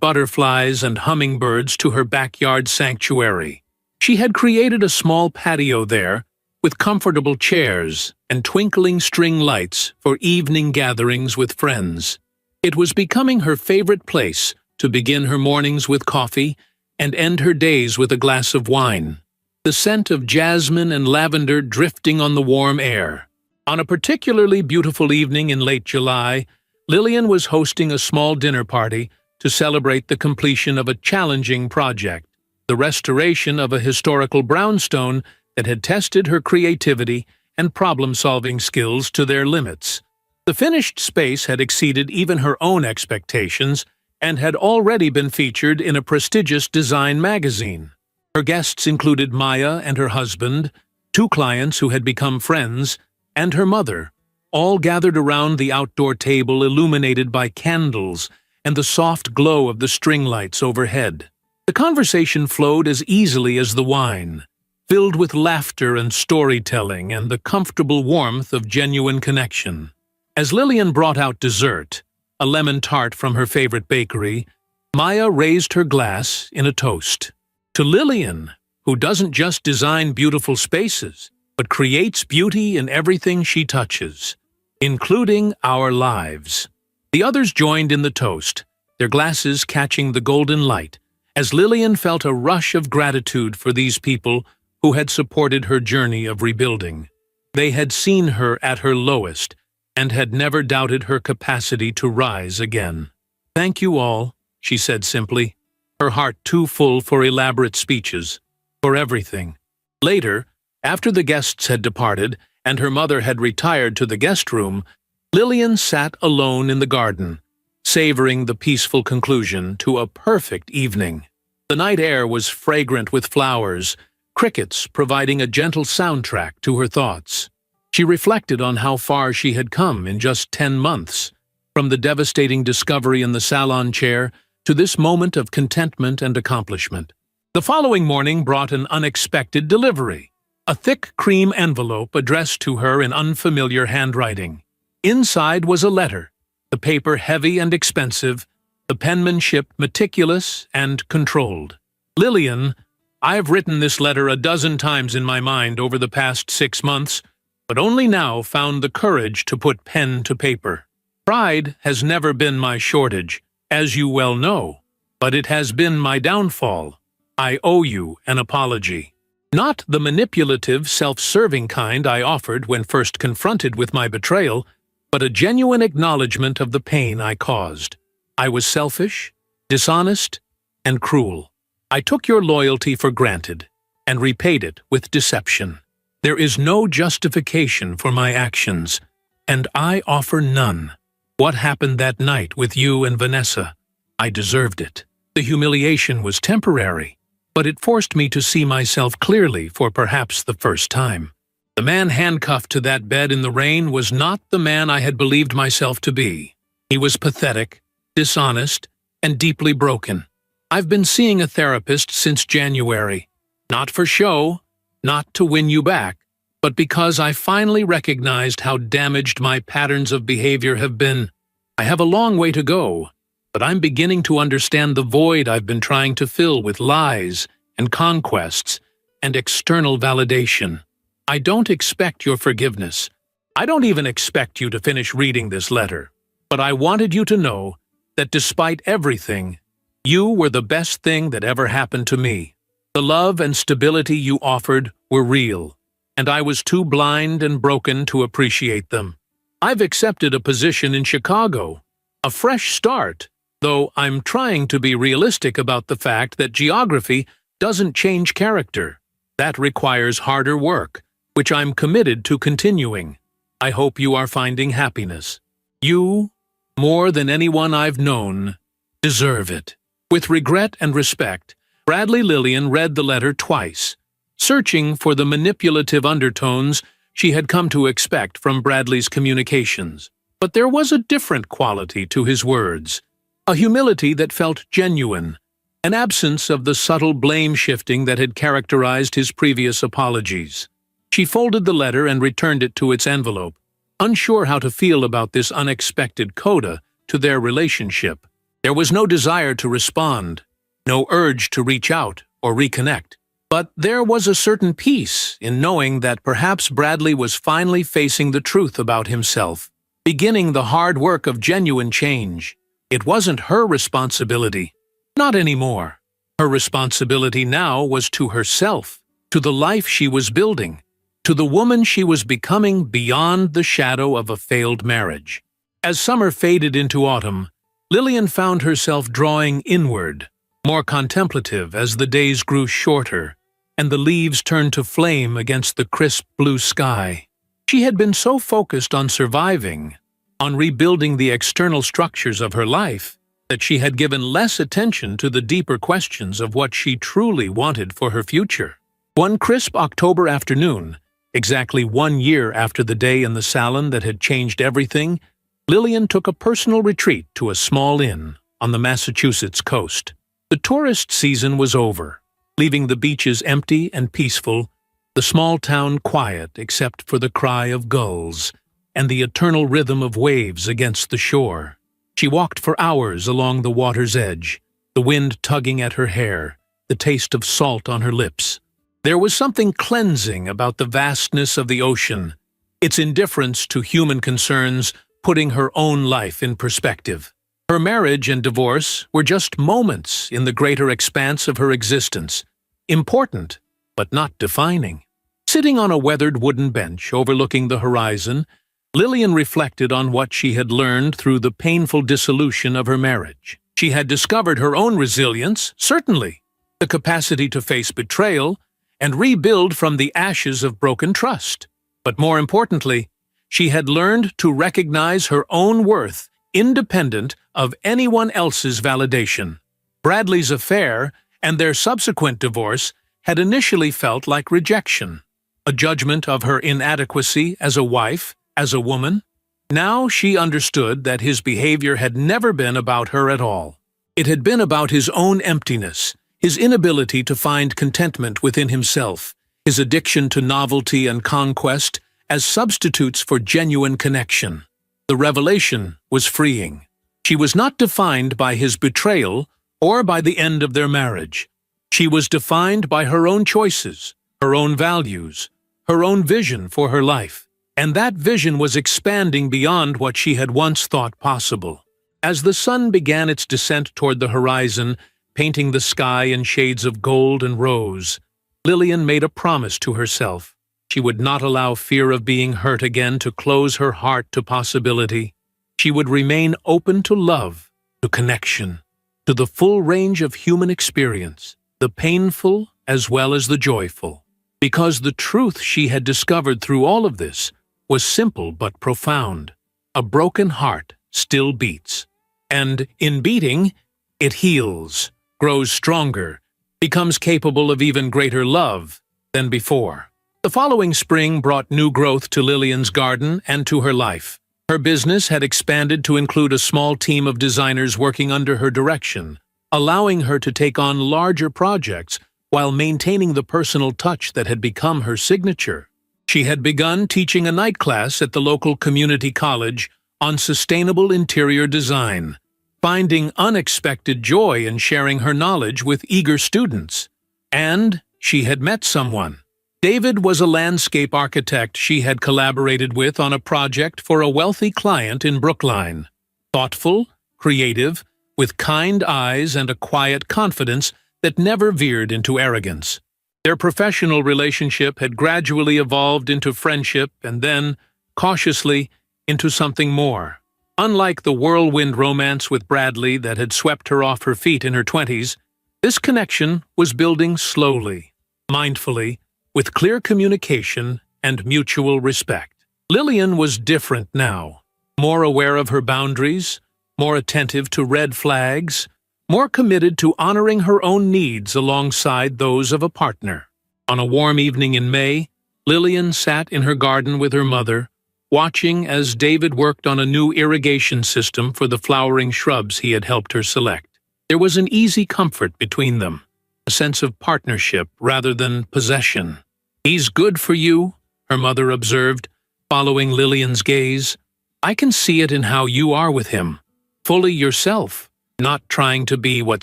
butterflies and hummingbirds to her backyard sanctuary. She had created a small patio there, with comfortable chairs and twinkling string lights for evening gatherings with friends. It was becoming her favorite place to begin her mornings with coffee and end her days with a glass of wine, the scent of jasmine and lavender drifting on the warm air. On a particularly beautiful evening in late July, Lillian was hosting a small dinner party to celebrate the completion of a challenging project, the restoration of a historical brownstone that had tested her creativity and problem-solving skills to their limits. The finished space had exceeded even her own expectations and had already been featured in a prestigious design magazine. Her guests included Maya and her husband, 2 clients who had become friends, and her mother, all gathered around the outdoor table illuminated by candles and the soft glow of the string lights overhead. The conversation flowed as easily as the wine, filled with laughter and storytelling and the comfortable warmth of genuine connection. As Lillian brought out dessert, a lemon tart from her favorite bakery, Maya raised her glass in a toast. To Lillian, who doesn't just design beautiful spaces, but creates beauty in everything she touches, including our lives. The others joined in the toast, their glasses catching the golden light, as Lillian felt a rush of gratitude for these people who had supported her journey of rebuilding. They had seen her at her lowest and had never doubted her capacity to rise again. "Thank you all," she said simply, her heart too full for elaborate speeches, for everything. Later, after the guests had departed and her mother had retired to the guest room, Lillian sat alone in the garden, savoring the peaceful conclusion to a perfect evening. The night air was fragrant with flowers, crickets providing a gentle soundtrack to her thoughts. She reflected on how far she had come in just 10 months, from the devastating discovery in the salon chair to this moment of contentment and accomplishment. The following morning brought an unexpected delivery. A thick cream envelope addressed to her in unfamiliar handwriting. Inside was a letter, the paper heavy and expensive, the penmanship meticulous and controlled. Lillian, I've written this letter a dozen times in my mind over the past 6 months, but only now found the courage to put pen to paper. Pride has never been my shortage, as you well know, but it has been my downfall. I owe you an apology. Not the manipulative, self-serving kind I offered when first confronted with my betrayal, but a genuine acknowledgement of the pain I caused. I was selfish, dishonest, and cruel. I took your loyalty for granted and repaid it with deception. There is no justification for my actions, and I offer none. What happened that night with you and Vanessa? I deserved it. The humiliation was temporary, but it forced me to see myself clearly for perhaps the first time. The man handcuffed to that bed in the rain was not the man I had believed myself to be. He was pathetic, dishonest, and deeply broken. I've been seeing a therapist since January, not for show, not to win you back, but because I finally recognized how damaged my patterns of behavior have been. I have a long way to go, but I'm beginning to understand the void I've been trying to fill with lies and conquests and external validation. I don't expect your forgiveness. I don't even expect you to finish reading this letter, but I wanted you to know that despite everything, you were the best thing that ever happened to me. The love and stability you offered were real, and I was too blind and broken to appreciate them. I've accepted a position in Chicago, a fresh start, though I'm trying to be realistic about the fact that geography doesn't change character. That requires harder work, which I'm committed to continuing. I hope you are finding happiness. You, more than anyone I've known, deserve it. With regret and respect, Bradley Lillian read the letter twice, searching for the manipulative undertones she had come to expect from Bradley's communications. But there was a different quality to his words, a humility that felt genuine, an absence of the subtle blame-shifting that had characterized his previous apologies. She folded the letter and returned it to its envelope, unsure how to feel about this unexpected coda to their relationship. There was no desire to respond, no urge to reach out or reconnect. But there was a certain peace in knowing that perhaps Bradley was finally facing the truth about himself, beginning the hard work of genuine change. It wasn't her responsibility. Not anymore. Her responsibility now was to herself, to the life she was building, to the woman she was becoming beyond the shadow of a failed marriage. As summer faded into autumn, Lillian found herself drawing inward, more contemplative as the days grew shorter and the leaves turned to flame against the crisp blue sky. She had been so focused on surviving, on rebuilding the external structures of her life, that she had given less attention to the deeper questions of what she truly wanted for her future. One crisp October afternoon, exactly 1 year after the day in the Salon that had changed everything, Lillian took a personal retreat to a small inn on the Massachusetts coast. The tourist season was over, leaving the beaches empty and peaceful, the small town quiet except for the cry of gulls and the eternal rhythm of waves against the shore. She walked for hours along the water's edge, the wind tugging at her hair, the taste of salt on her lips. There was something cleansing about the vastness of the ocean, its indifference to human concerns putting her own life in perspective. Her marriage and divorce were just moments in the greater expanse of her existence, important, but not defining. Sitting on a weathered wooden bench overlooking the horizon, Lillian reflected on what she had learned through the painful dissolution of her marriage. She had discovered her own resilience, certainly, the capacity to face betrayal and rebuild from the ashes of broken trust. But more importantly, she had learned to recognize her own worth independent of anyone else's validation. Bradley's affair and their subsequent divorce had initially felt like rejection, a judgment of her inadequacy as a wife, as a woman. Now she understood that his behavior had never been about her at all. It had been about his own emptiness, his inability to find contentment within himself, his addiction to novelty and conquest as substitutes for genuine connection. The revelation was freeing. She was not defined by his betrayal or by the end of their marriage. She was defined by her own choices, her own values, her own vision for her life. And that vision was expanding beyond what she had once thought possible. As the sun began its descent toward the horizon, painting the sky in shades of gold and rose, Lillian made a promise to herself. She would not allow fear of being hurt again to close her heart to possibility. She would remain open to love, to connection, to the full range of human experience, the painful as well as the joyful. Because the truth she had discovered through all of this was simple but profound. A broken heart still beats. And in beating, it heals, grows stronger, becomes capable of even greater love than before. The following spring brought new growth to Lillian's garden and to her life. Her business had expanded to include a small team of designers working under her direction, allowing her to take on larger projects while maintaining the personal touch that had become her signature. She had begun teaching a night class at the local community college on sustainable interior design, finding unexpected joy in sharing her knowledge with eager students. And she had met someone. David was a landscape architect she had collaborated with on a project for a wealthy client in Brookline. Thoughtful, creative, with kind eyes and a quiet confidence that never veered into arrogance. Their professional relationship had gradually evolved into friendship and then, cautiously, into something more. Unlike the whirlwind romance with Bradley that had swept her off her feet in her 20s, this connection was building slowly, mindfully, with clear communication and mutual respect. Lillian was different now, more aware of her boundaries, more attentive to red flags, more committed to honoring her own needs alongside those of a partner. On a warm evening in May, Lillian sat in her garden with her mother, watching as David worked on a new irrigation system for the flowering shrubs he had helped her select. There was an easy comfort between them, a sense of partnership rather than possession. "He's good for you," her mother observed, following Lillian's gaze. "I can see it in how you are with him, fully yourself, not trying to be what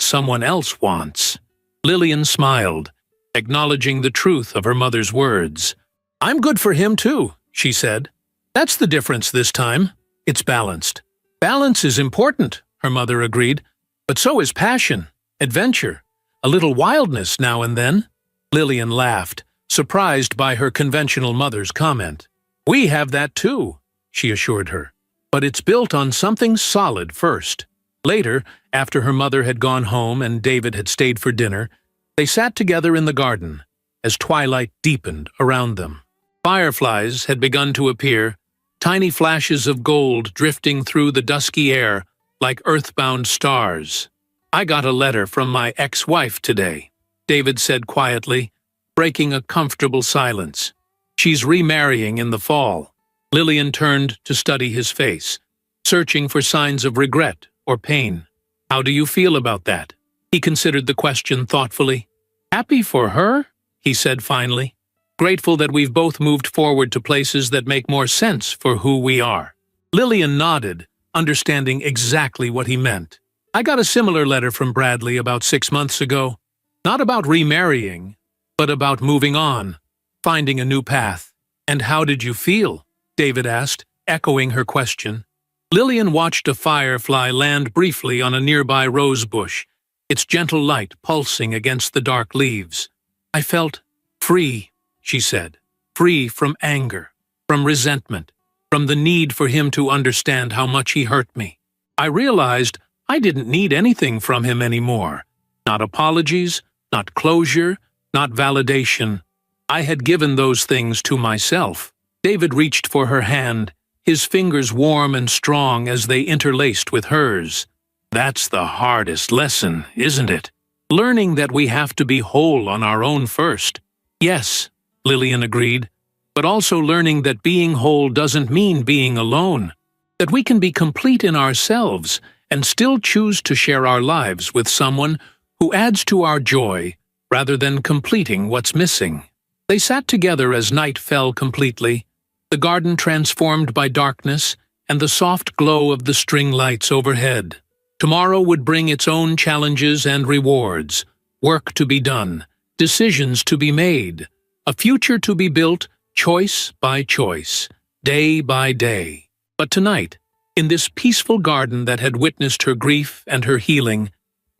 someone else wants." Lillian smiled, acknowledging the truth of her mother's words. "I'm good for him too," she said. "That's the difference this time. It's balanced." "Balance is important," her mother agreed, "but so is passion, adventure, a little wildness now and then." Lillian laughed, surprised by her conventional mother's comment. "We have that too," she assured her, "but it's built on something solid first." Later, after her mother had gone home and David had stayed for dinner, they sat together in the garden as twilight deepened around them. Fireflies had begun to appear, tiny flashes of gold drifting through the dusky air like earthbound stars. "I got a letter from my ex-wife today," David said quietly, breaking a comfortable silence. "She's remarrying in the fall." Lillian turned to study his face, searching for signs of regret or pain. "How do you feel about that?" He considered the question thoughtfully. "Happy for her," he said finally. "Grateful that we've both moved forward to places that make more sense for who we are." Lillian nodded, understanding exactly what he meant. "I got a similar letter from Bradley about 6 months ago. Not about remarrying, but about moving on, finding a new path." "And how did you feel?" David asked, echoing her question. Lillian watched a firefly land briefly on a nearby rose bush, its gentle light pulsing against the dark leaves. "I felt free," she said. "Free from anger, from resentment, from the need for him to understand how much he hurt me. I realized I didn't need anything from him anymore. Not apologies, not closure, not validation. I had given those things to myself." David reached for her hand, his fingers warm and strong as they interlaced with hers. "That's the hardest lesson, isn't it? Learning that we have to be whole on our own first." "Yes," Lillian agreed, "but also learning that being whole doesn't mean being alone, that we can be complete in ourselves and still choose to share our lives with someone who adds to our joy rather than completing what's missing." They sat together as night fell completely, the garden transformed by darkness and the soft glow of the string lights overhead. Tomorrow would bring its own challenges and rewards, work to be done, decisions to be made, a future to be built choice by choice, day by day. But tonight, in this peaceful garden that had witnessed her grief and her healing,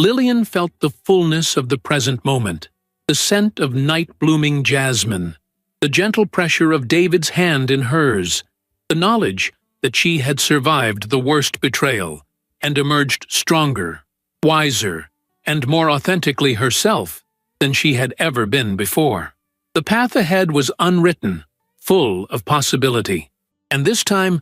Lillian felt the fullness of the present moment, the scent of night-blooming jasmine, the gentle pressure of David's hand in hers, the knowledge that she had survived the worst betrayal and emerged stronger, wiser, and more authentically herself than she had ever been before. The path ahead was unwritten, full of possibility, and this time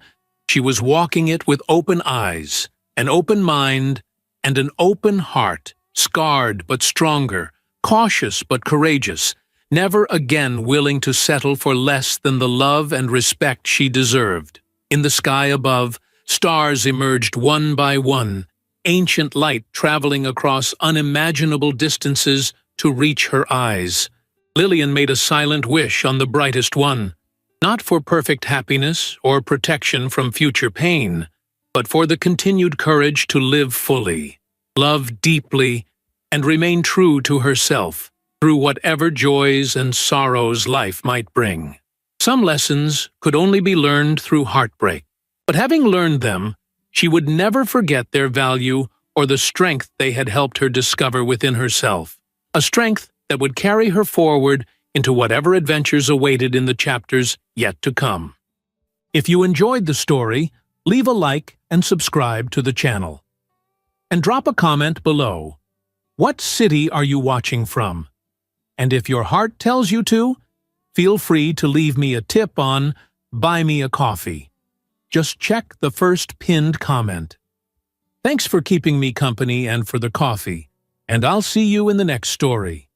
she was walking it with open eyes, an open mind, and an open heart, scarred but stronger, cautious but courageous, never again willing to settle for less than the love and respect she deserved. In the sky above, stars emerged one by one, ancient light traveling across unimaginable distances to reach her eyes. Lillian made a silent wish on the brightest one, not for perfect happiness or protection from future pain, but for the continued courage to live fully, love deeply, and remain true to herself through whatever joys and sorrows life might bring. Some lessons could only be learned through heartbreak, but having learned them, she would never forget their value or the strength they had helped her discover within herself, a strength that would carry her forward into whatever adventures awaited in the chapters yet to come. If you enjoyed the story, leave a like and subscribe to the channel. And drop a comment below. What city are you watching from? And if your heart tells you to, feel free to leave me a tip on Buy Me a Coffee. Just check the first pinned comment. Thanks for keeping me company and for the coffee, and I'll see you in the next story.